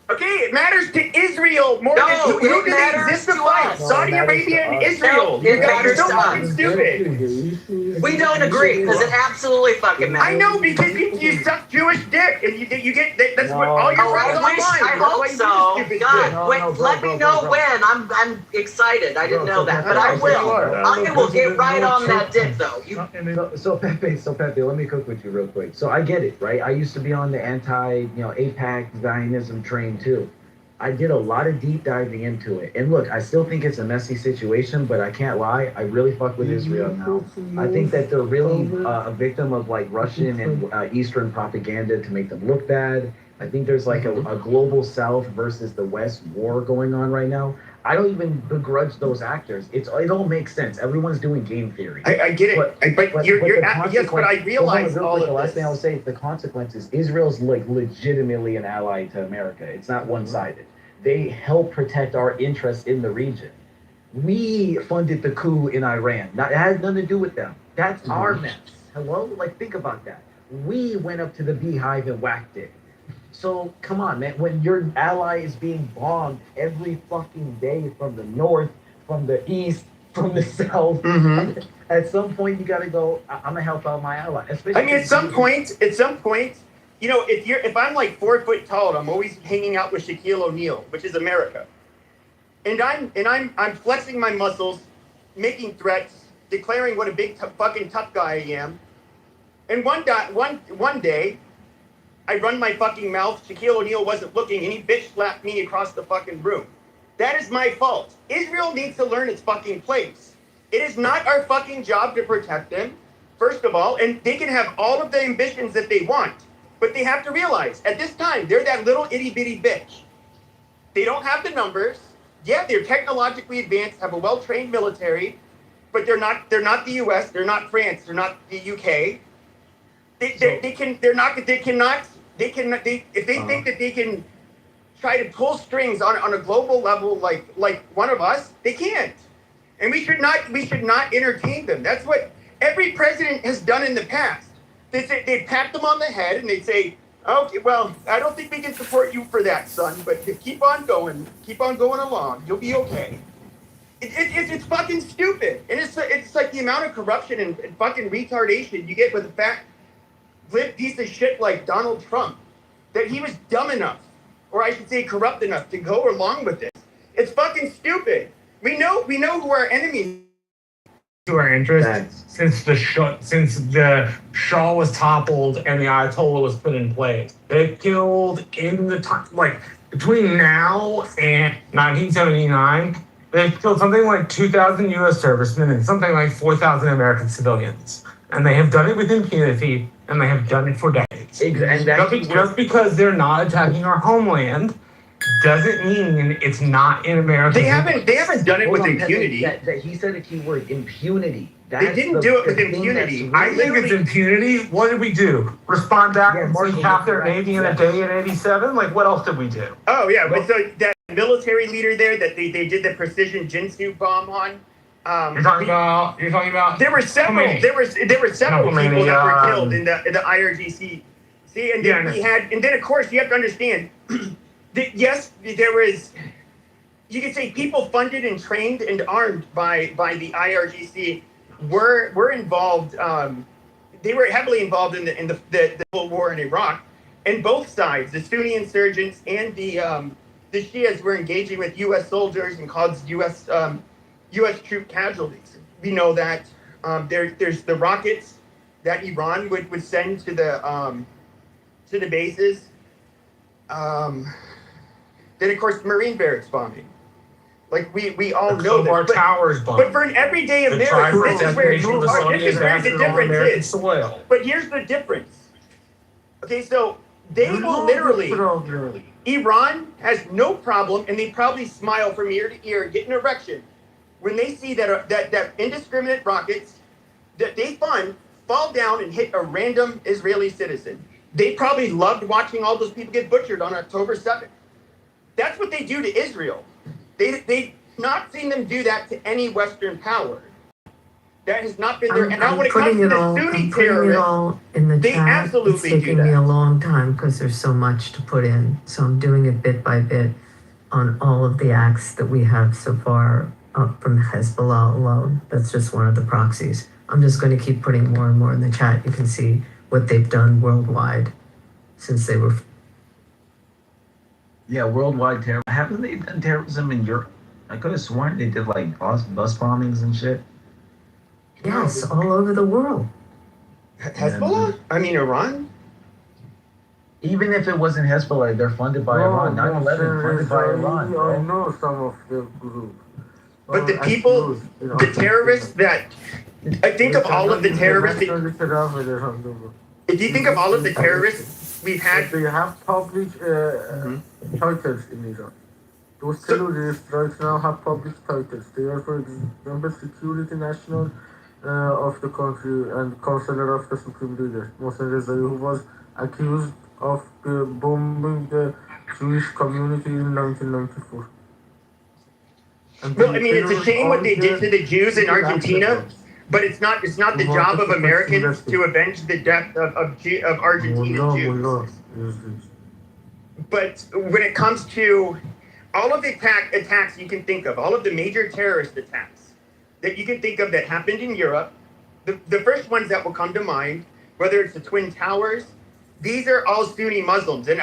Okay, it matters to Israel more than No, who do it they matters exist to to fight? us. Saudi Arabia and Israel. No, it You guys are matters so to fucking us. stupid. We don't agree because it absolutely fucking matters. I know because you suck Jewish dick and you get that's what all your Oh, friends I wish. online. I That's hope why you do so. stupid God, shit. wait. Let me know when. I'm excited. I didn't know that, but I will. I will get right on that dick though. So Pepe, let me cook with you real quick. So I get it, right? I used to be on the AIPAC Zionism train too. I did a lot of deep diving into it. And look, I still think it's a messy situation, but I can't lie. I really fuck with Israel now. I think that they're really a victim of like Russian and Eastern propaganda to make them look bad. I think there's like a global South versus the West war going on right now. I don't even begrudge those actors. It all makes sense. Everyone's doing game theory. I get it. But yes, but I realize the all of last this. thing I'll say is the consequences. Israel's like legitimately an ally to America. It's not one-sided. They help protect our interests in the region. We funded the coup in Iran. It has nothing to do with them. That's our mess. Hello? Like, think about that. We went up to the beehive and whacked it. So, come on, man. When your ally is being bombed every fucking day from the north, from the east, from the south, at some point you gotta go, I'm gonna help out my ally. I mean, at some point, you know, if I'm like 4 foot tall, I'm always hanging out with Shaquille O'Neal, which is America, and I'm flexing my muscles, making threats, declaring what a big fucking tough guy I am, and one day, I run my fucking mouth. Shaquille O'Neal wasn't looking, and he bitch slapped me across the fucking room. That is my fault. Israel needs to learn its fucking place. It is not our fucking job to protect them, first of all, and they can have all of the ambitions that they want. But they have to realize, at this time, they're that little itty-bitty bitch. They don't have the numbers. Yeah, they're technologically advanced, have a well-trained military, but they're not the U.S., they're not France, they're not the U.K. If they think that they can try to pull strings on a global level like one of us, they can't. And we should not entertain them. That's what every president has done in the past. They'd pat them on the head and they'd say, okay, well, I don't think we can support you for that, son, but keep on going along. You'll be okay. It's fucking stupid. And it's like the amount of corruption and fucking retardation you get with a fat glib piece of shit like Donald Trump, that he was dumb enough, or I should say corrupt enough, to go along with it. It's fucking stupid. We know who our enemies to our interests since the Shah was toppled and the Ayatollah was put in place. They killed in the time, like between now and 1979, they killed something like 2,000 U.S. servicemen and something like 4,000 American civilians. And they have done it with impunity, and they have done it for decades. Exactly. Just because they're not attacking our homeland doesn't mean it's not in America. They haven't done it with impunity. That he said a key word, impunity. They didn't do it with impunity. I think it's impunity. What did we do? Respond back and see half their Navy in a day in 87? Like, what else did we do? Oh, yeah. But so that military leader there that they did the precision Jinsu bomb on. You're talking about. There were several. There were several people that were killed in the IRGC. See, and then and then of course you have to understand. Yes, there was. You could say people funded and trained and armed by the IRGC were involved. They were heavily involved in the civil war in Iraq, and both sides, the Sunni insurgents and the Shias, were engaging with U.S. soldiers and caused U.S. Troop casualties. We know that there's the rockets that Iran would send to the bases. Then of course Marine barracks bombing. Like we all know this. Our towers bombed. But for an everyday American, this is where the difference is. Soil. But here's the difference. Okay, so they will literally, Iran has no problem, and they probably smile from ear to ear, get an erection, when they see that indiscriminate rockets that they fund fall down and hit a random Israeli citizen. They probably loved watching all those people get butchered on October 7th. That's what they do to Israel. They've not seen them do that to any Western power. That has not been there. And now when it comes to the Sunni terrorists, in the they chat. absolutely it's taking do me that. a long time because there's so much to put in. So I'm doing it bit by bit on all of the acts that we have so far up from Hezbollah alone. That's just one of the proxies. I'm just going to keep putting more and more in the chat. You can see what they've done worldwide since they were. Yeah, worldwide terror. Haven't they done terrorism in Europe? I could have sworn they did like bus bombings and shit. Yes, all over the world. Hezbollah? I mean, Iran? Even if it wasn't Hezbollah, they're funded by Iran. 9/11 funded by Iran. I Bro. know some of the group. But the people, the terrorists that, I think of all of the terrorists, if you think of all of the terrorists we've had. They have public titles in Iran. Those terrorists right now have public titles. They are, for example, Security National of the country and Counselor of the Supreme Leader, Mohsen Rezai, who was accused of bombing the Jewish community in 1994. Well, I mean, it's a shame what they did to the Jews in Argentina, but it's not the job of Americans to avenge the death of Argentine Jews. But when it comes to all of the attacks you can think of, all of the major terrorist attacks that you can think of that happened in Europe, the first ones that will come to mind, whether it's the Twin Towers, these are all Sunni Muslims. And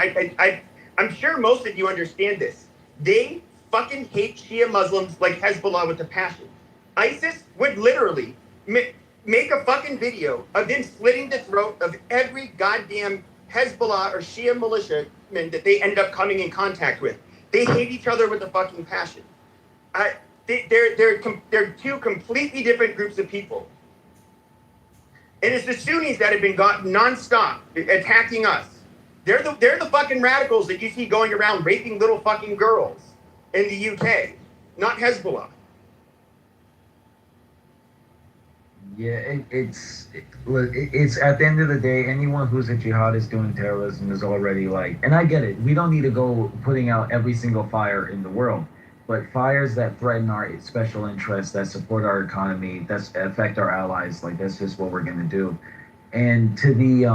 I'm sure most of you understand this. They fucking hate Shia Muslims like Hezbollah with a passion. ISIS would literally make a fucking video of them slitting the throat of every goddamn Hezbollah or Shia militiaman that they end up coming in contact with. They hate each other with a fucking passion. They're two completely different groups of people. And it's the Sunnis that have been nonstop attacking us. They're the fucking radicals that you see going around raping little fucking girls in the UK, not Hezbollah. Yeah, it's at the end of the day, anyone who's a jihadist doing terrorism is already like, and I get it. We don't need to go putting out every single fire in the world, but fires that threaten our special interests, that support our economy, that affect our allies, like that's just what we're gonna do. And to the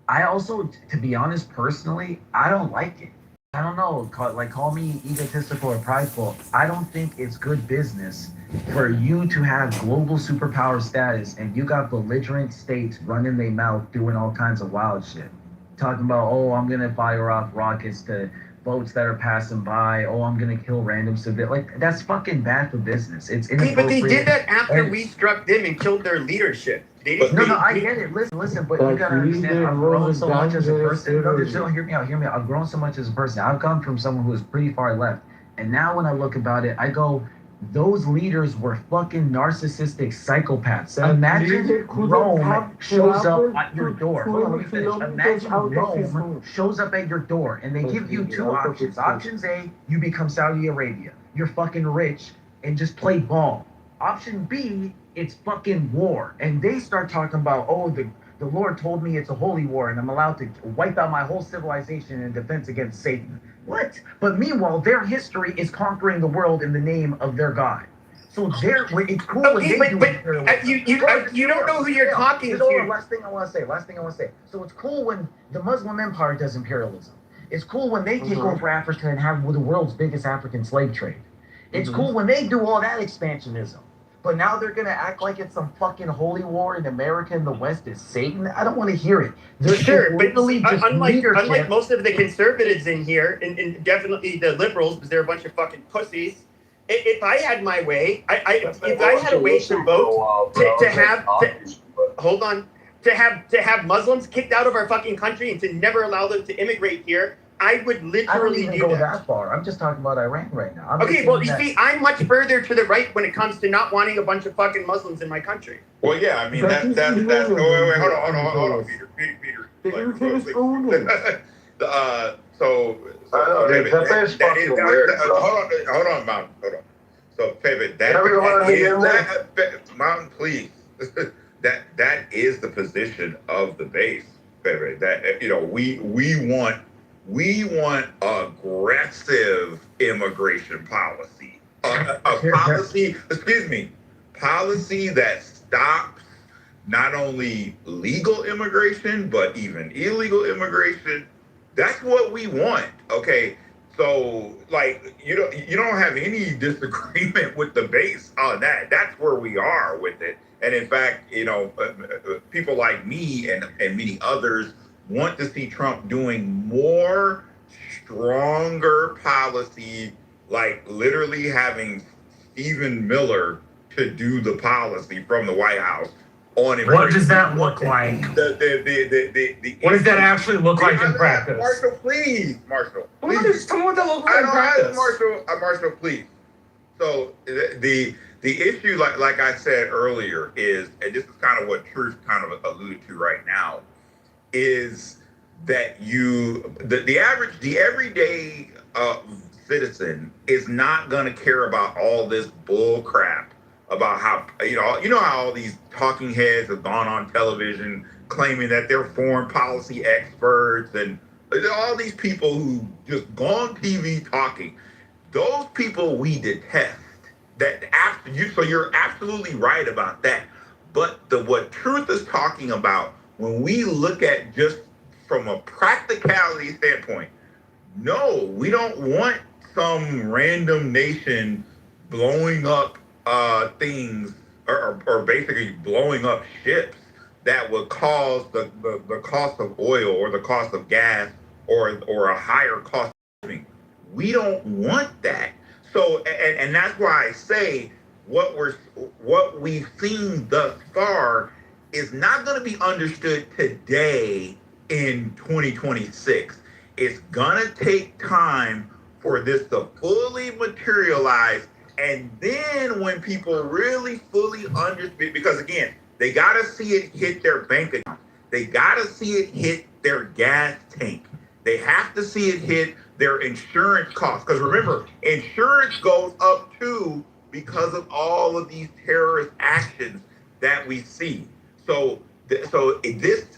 I also, to be honest, personally, I don't like it. I don't know, call me egotistical or prideful. I don't think it's good business for you to have global superpower status and you got belligerent states running their mouth doing all kinds of wild shit. Talking about, oh, I'm gonna fire off rockets to boats that are passing by. Oh, I'm gonna kill random civilians. Like, that's fucking bad for business. It's inappropriate. But they did that after we struck them and killed their leadership. No, I get it. Listen, but you gotta understand, I've grown so much as a person. No, hear me out. I've grown so much as a person. I've come from someone who was pretty far left. And now when I look about it, I go, those leaders were fucking narcissistic psychopaths. Imagine Rome shows up at your door. Hold on, let me finish. Imagine Rome shows up at your door and they give you two options. Options A, you become Saudi Arabia. You're fucking rich and just play ball. Option B, it's fucking war. And they start talking about, oh, the Lord told me it's a holy war and I'm allowed to wipe out my whole civilization in defense against Satan. What? But meanwhile, their history is conquering the world in the name of their God. So it's cool when they do imperialism. You don't know who you're talking to. Last thing I want to say. So it's cool when the Muslim Empire does imperialism. It's cool when they take over Africa and have the world's biggest African slave trade. It's cool when they do all that expansionism. But now they're gonna act like it's some fucking holy war in America and the West is Satan. I don't want to hear it. Sure, but unlike leadership. most of the conservatives in here, and definitely the liberals, because they're a bunch of fucking pussies. If I had my way, if I had a way to vote to have Muslims kicked out of our fucking country and to never allow them to immigrate here, I would literally I don't even do go that. that far. I'm just talking about Iran right now. Okay, well, you see, I'm much further to the right when it comes to not wanting a bunch of fucking Muslims in my country. Well, yeah, I mean, that's, wait, hold on, Peter. So Pepe, hold on, Mountain, hold on. So, Pepe, Mountain, please. that is the position of the base, Pepe. That, you know, we want aggressive immigration policy. Policy that stops not only legal immigration, but even illegal immigration. That's what we want. Okay. So, like, you don't have any disagreement with the base on that. That's where we are with it. And in fact, you know, people like me and many others want to see Trump doing more stronger policy, like literally having Stephen Miller to do the policy from the White House on it. What does that look like? What does that actually look like in practice? Marshall, please. Marshall, please. Just tell me what that looks like in practice. Marshall, please. So the issue, like I said earlier, is, and this is kind of what Truth kind of alluded to right now, is that the everyday citizen is not going to care about all this bull crap about how, you know how all these talking heads have gone on television claiming that they're foreign policy experts, and all these people who just go on TV talking. Those people we detest. So you're absolutely right about that. But what Truth is talking about, when we look at just from a practicality standpoint, no, we don't want some random nation blowing up things or basically blowing up ships that would cause the cost of oil or the cost of gas or a higher cost of living. We don't want that. So, and that's why I say what we've seen thus far is not going to be understood today in 2026. It's going to take time for this to fully materialize. And then when people really fully understand, because again, they got to see it hit their bank account. They got to see it hit their gas tank. They have to see it hit their insurance costs. Because remember, insurance goes up too because of all of these terrorist actions that we see. So this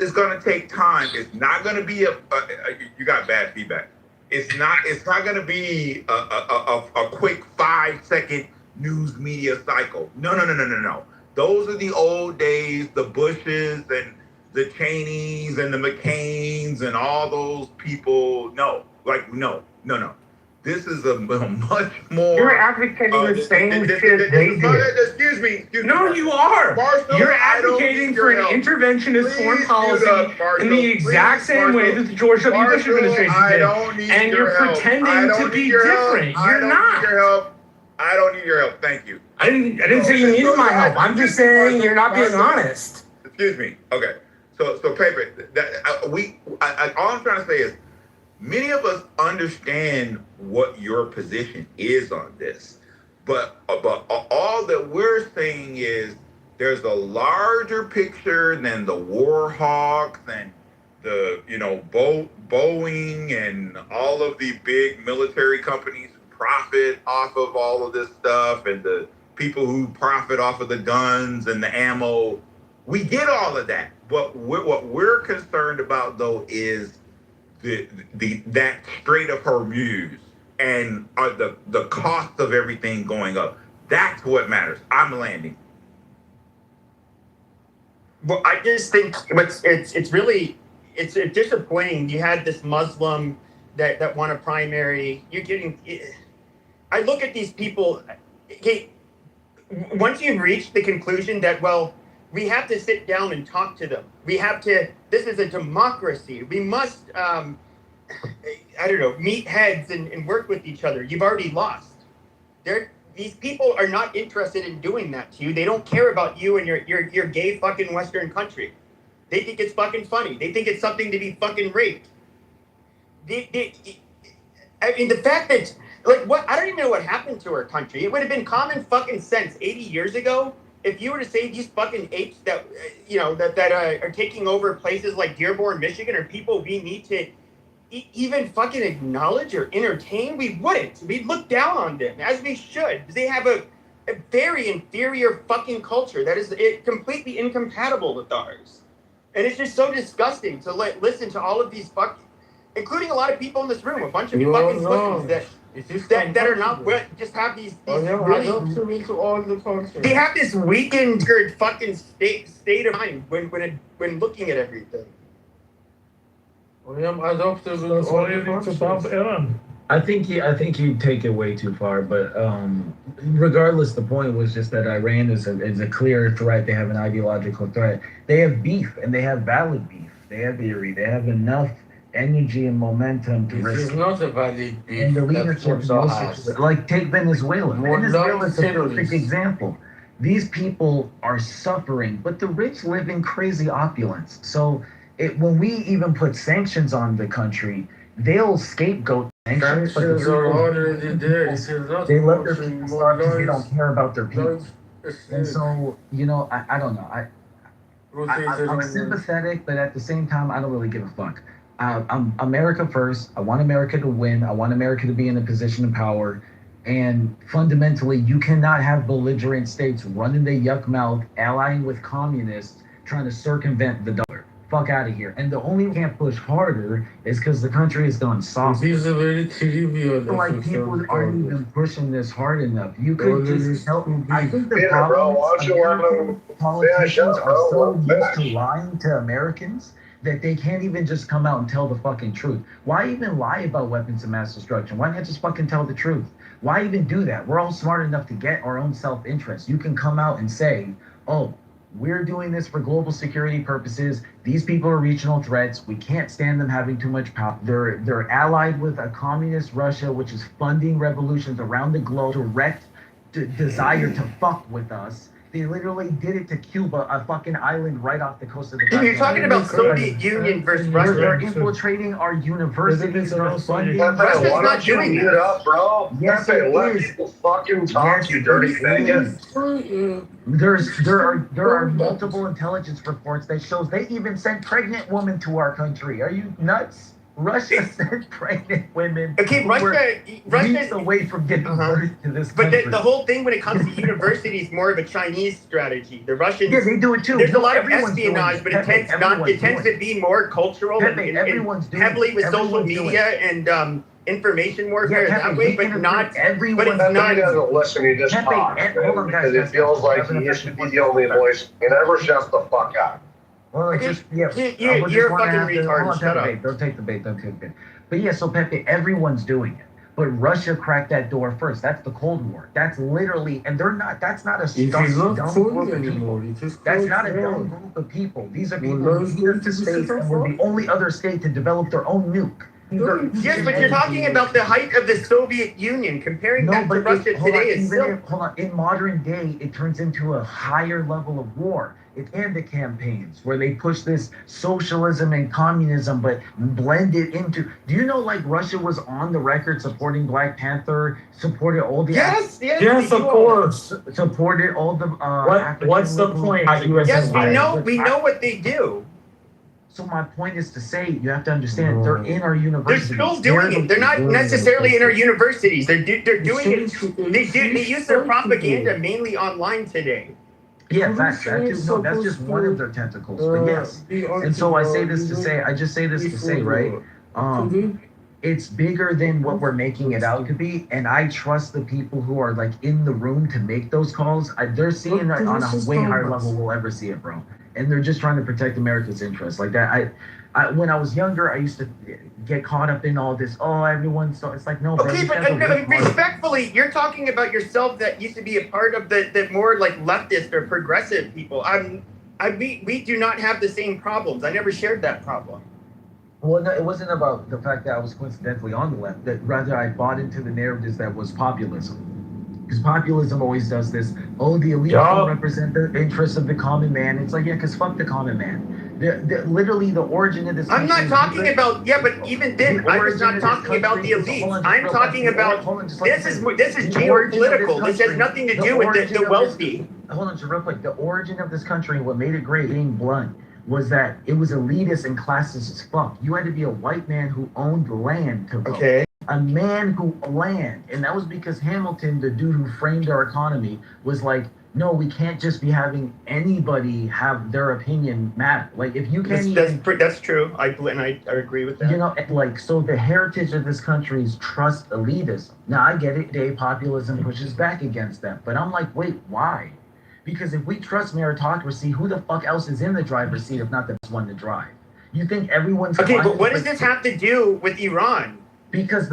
is going to take time. It's not going to be you got bad feedback. It's not going to be a quick 5-second news media cycle. No. Those are the old days, the Bushes and the Cheneys and the McCains and all those people. No. This is a much more. You're advocating the same shit they did. Excuse me. No, you are. Marshall, you're advocating for an interventionist foreign policy in the exact same way that the George W. Bush administration did. And you're pretending to be different. You're not. I don't need your help. Thank you. I didn't say you needed my help. I'm just saying you're not being honest. Excuse me. Okay. So Pepe, all I'm trying to say is, many of us understand what your position is on this, but all that we're saying is there's a larger picture than the war hawks and the Boeing and all of the big military companies who profit off of all of this stuff, and the people who profit off of the guns and the ammo. We get all of that, but what we're concerned about though is that Strait of Hormuz and the cost of everything going up. That's what matters. I'm landing. Well, I just think it's really disappointing. You had this Muslim that won a primary. You're getting. I look at these people. Okay, once you've reached the conclusion that, well, we have to sit down and talk to them. We have to, this is a democracy. We must, I don't know, meet heads and work with each other. You've already lost. These people are not interested in doing that to you. They don't care about you and your gay fucking Western country. They think it's fucking funny. They think it's something to be fucking raped. I mean, the fact that, like, what, I don't even know what happened to our country. It would have been common fucking sense 80 years ago if you were to say these fucking apes that, you know, that are taking over places like Dearborn, Michigan, are people we need to even fucking acknowledge or entertain. We wouldn't. We'd look down on them, as we should. They have a very inferior fucking culture that is completely incompatible with ours. And it's just so disgusting to listen to all of these fucking, including a lot of people in this room, a bunch of fucking pussies that are not, just have these really, they have this weakened fucking state of mind when looking at everything. I think you take it way too far, but regardless, the point was just that Iran is a clear threat. They have an ideological threat. They have beef, and they have valid beef. They have theory. They have enough energy and momentum to risk. It's not a valid beef. And the leadership like take Venezuela. Venezuela is a perfect example. These people are suffering, but the rich live in crazy opulence. So when we even put sanctions on the country, they'll scapegoat sanctions. Sanctions are already there. They let their people starve because they don't care about their people. And so, you know, I don't know. I'm sympathetic, but at the same time, I don't really give a fuck. I'm America first. I want America to win. I want America to be in a position of power. And fundamentally, you cannot have belligerent states running their yuck mouth, allying with communists, trying to circumvent the dollar. Fuck out of here. And the only way we can't push harder is because the country has gone soft. These are very trivial. Like people aren't even pushing this hard enough. You could just help. I think the politicians are so used to lying to Americans that they can't even just come out and tell the fucking truth. Why even lie about weapons of mass destruction? Why not just fucking tell the truth? Why even do that? We're all smart enough to get our own self-interest. You can come out and say, oh, we're doing this for global security purposes. These people are regional threats. We can't stand them having too much power. They're allied with a communist Russia, which is funding revolutions around the globe, direct desire to fuck with us. They literally did it to Cuba, a fucking island right off the coast of the country. You're talking about Soviet Union versus Russia. They're infiltrating our universities. Russia's not doing it up, bro. Yes, it let is. people fucking talk, Yes, you dirty it faggot. There are multiple intelligence reports that shows they even sent pregnant women to our country. Are you nuts? Russia sent pregnant women. Okay, Russia's away from getting birth to this country. But the whole thing when it comes to university is more of a Chinese strategy. The Russians, yeah, they do it too. There's a lot of espionage, but it tends to be more cultural and heavily with social media and information warfare that way, but not everyone. But it's not. He doesn't listen. He just talks, because it feels like he used to be the only voice. He never shuts the fuck up. Well, it's just, you're a fucking retard. Shut up. Don't take the bait. Don't take the bait. But yeah, so Pepe, everyone's doing it. But Russia cracked that door first. That's the Cold War. That's literally, and they're not. That's not a dumb group of people. That's not a dumb group of people. These are people who came to space and were the only other state to develop their own nuke. Yes, but you're talking about the height of the Soviet Union. Comparing that to Russia today is silly. Hold on. In modern day, it turns into a higher level of war. It's and the campaigns where they push this socialism and communism, but blend it into. Do you know, like, Russia was on the record supporting Black Panther, supported all the yes, of course, supported all the. What's the point? Yes, we know what they do. So my point is to say, you have to understand, they're in our universities. They're still doing it. They're not necessarily in our universities. They're doing it. They use their propaganda mainly online today. Yeah, that's just one of their tentacles. But yes, and so I say this to say, right? It's bigger than what we're making it out to be, and I trust the people who are like in the room to make those calls. They're seeing it on a way higher level we'll ever see it, bro. and they're just trying to protect America's interests. Like that, I when I was younger, I used to get caught up in all this. Oh, everyone's so. It's like no. Bro, Okay, but respectfully, you're talking about yourself that used to be a part of the more like leftist or progressive people. We do not have the same problems. I never shared that problem. Well, no, it wasn't about the fact that I was coincidentally on the left. That rather I bought into the narratives that was populism. Because populism always does this. Oh, the elite don't represent the interests of the common man. It's like, yeah, because fuck the common man. Literally, the origin of this. I'm not talking about but even then, I was not talking about the elites. I'm talking about this is geopolitical. This has nothing to do with the wealthy. Hold on, just real quick. The origin of this country, what made it great, being blunt, was that it was elitist and classist as fuck. You had to be a white man who owned land to vote. Okay. A man who land, and that was because Hamilton, the dude who framed our economy, was like, no, we can't just be having anybody have their opinion matter. Like if you can't that's true. I agree with that. You know, like so the heritage of this country is trust elitism. Now I get it, Dave, populism pushes back against that, but I'm like, wait, why? Because if we trust meritocracy, who the fuck else is in the driver's seat if not the one to drive? You think everyone's okay? But what does this have to do with Iran? Because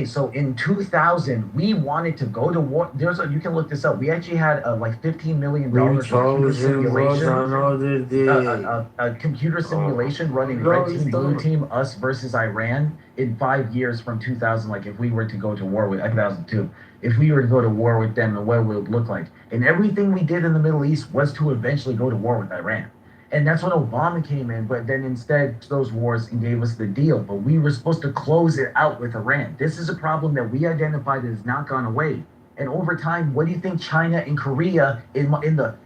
so in 2000 we wanted to go to war. You can look this up. We actually had like $15 million computer simulation. A computer simulation running Red Team, Blue Team, us versus Iran in 5 years from 2000. Like if we were to go to war with 2002, if we were to go to war with them, and what it would look like. And everything we did in the Middle East was to eventually go to war with Iran. And that's when Obama came in, but then instead those wars and gave us the deal. But we were supposed to close it out with Iran. This is a problem that we identified that has not gone away. And over time, what do you think China and Korea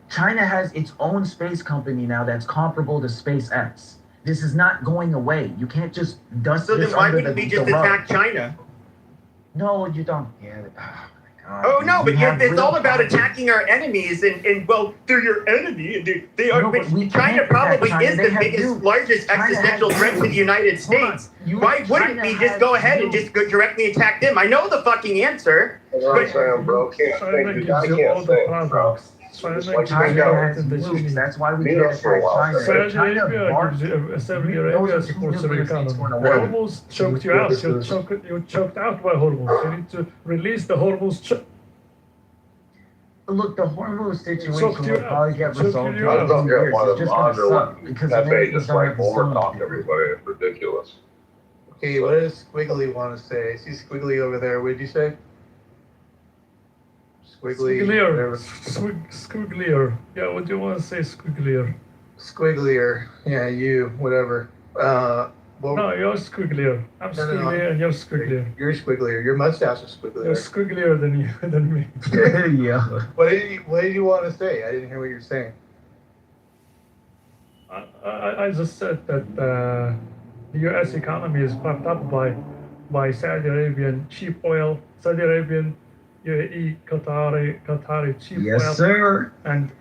China has its own space company now that's comparable to SpaceX. This is not going away. You can't just dust so this then why under wouldn't we just attack China? No, you don't get it. Oh no, but it's all about attacking our enemies, and well, they're your enemy, and they are. China probably is the biggest, largest existential threat to the United States. Why wouldn't we just go ahead and just go directly attack them? I know the fucking answer. That's what I'm saying, bro. Can't think. You can't think, bro. That's why we can't attack China. Saudi Arabia supports Americans. Hormuz choked you out. You choked out by Hormuz. You need to release the Hormuz. Look, the Hormuz situation will probably get resolved. I don't get why the Cafe just like overtalk everybody. It's ridiculous. Okay, what does Squiggly want to say? I see Squiggly over there. What did you say? Squigglier. Squigglier. Yeah, what do you want to say, Squigglier? Squigglier. Yeah, you, whatever. No, you're Squigglier. I'm Squigglier and you're Squigglier. You're Squigglier. Your mustache is Squigglier. You're Squigglier than me. Yeah. What did you want to say? I didn't hear what you're saying. I just said that the U.S. economy is propped up by Saudi Arabian cheap oil, Saudi Arabian, UAE, Qatari cheap oil. Yes, sir. And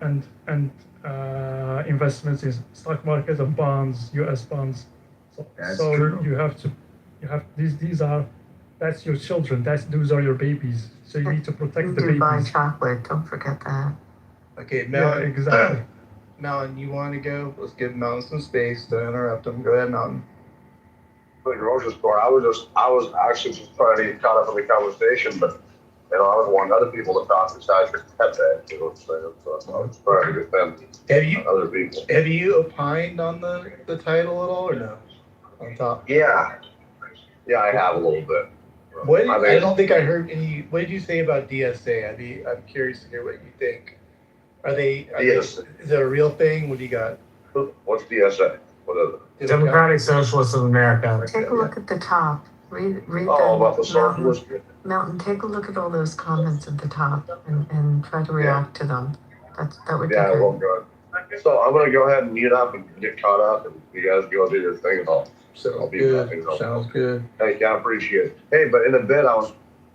investments in stock markets and bonds, U.S. bonds. So true. you have that's your children. Those are your babies. So you need to protect the babies. Buy chocolate. Don't forget that. Okay, Mel. Yeah, exactly. Mountain, you want to go? Let's give Mountain some space. Don't interrupt him. Go ahead, Mountain. The grocery store. I was actually just trying to get caught up in the conversation, but I was wanting other people to talk besides your stepdad. You know what I'm saying? So I was trying to defend other people. Have you opined on the title at all, or no? On top. Yeah, I have a little bit. I don't think I heard any. What did you say about DSA? I'm curious to hear what you think. Is it a real thing? What do you got? What's DSA? What is it? Democratic Socialists of America. Take a look at the top. Read about the socialist. Mountain, take a look at all those comments at the top and try to react to them. That would be good. Well, good. So I'm gonna go ahead and mute up and get caught up, and you guys go do your thing, and I'll be back. Sounds good. Thank you, I appreciate it. Hey, but in a bit, I was,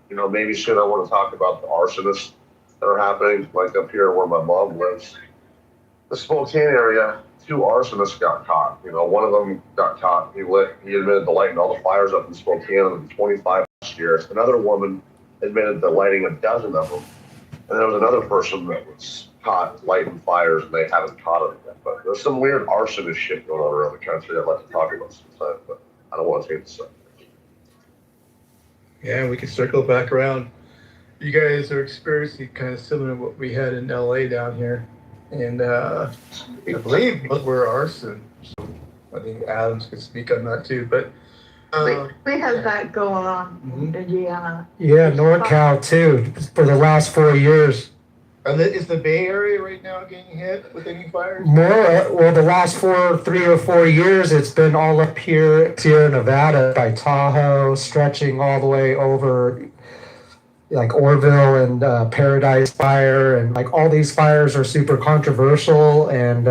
maybe soon I want to talk about the arsonists that are happening, like up here where my mom lives. The Spokane area, 2 arsonists got caught. One of them got caught. He admitted to lighting all the fires up in Spokane in 25 years. Another woman admitted to lighting a dozen of them. And there was another person that was caught lighting fires and they haven't caught it yet. But there's some weird arsonist shit going on around the country I'd like to talk about sometime, but I don't want to take the subject. Yeah, we can circle back around. You guys are experiencing kind of similar to what we had in LA down here. And I believe we're arson. So I think Adams could speak on that too. But we had that going on in Indiana. Yeah, NorCal too, for the last 4 years. Is the Bay Area right now getting hit with any fires? Well, the last 3 or 4 years, it's been all up here, Sierra Nevada by Tahoe, stretching all the way over like Orville and Paradise Fire, and like all these fires are super controversial, and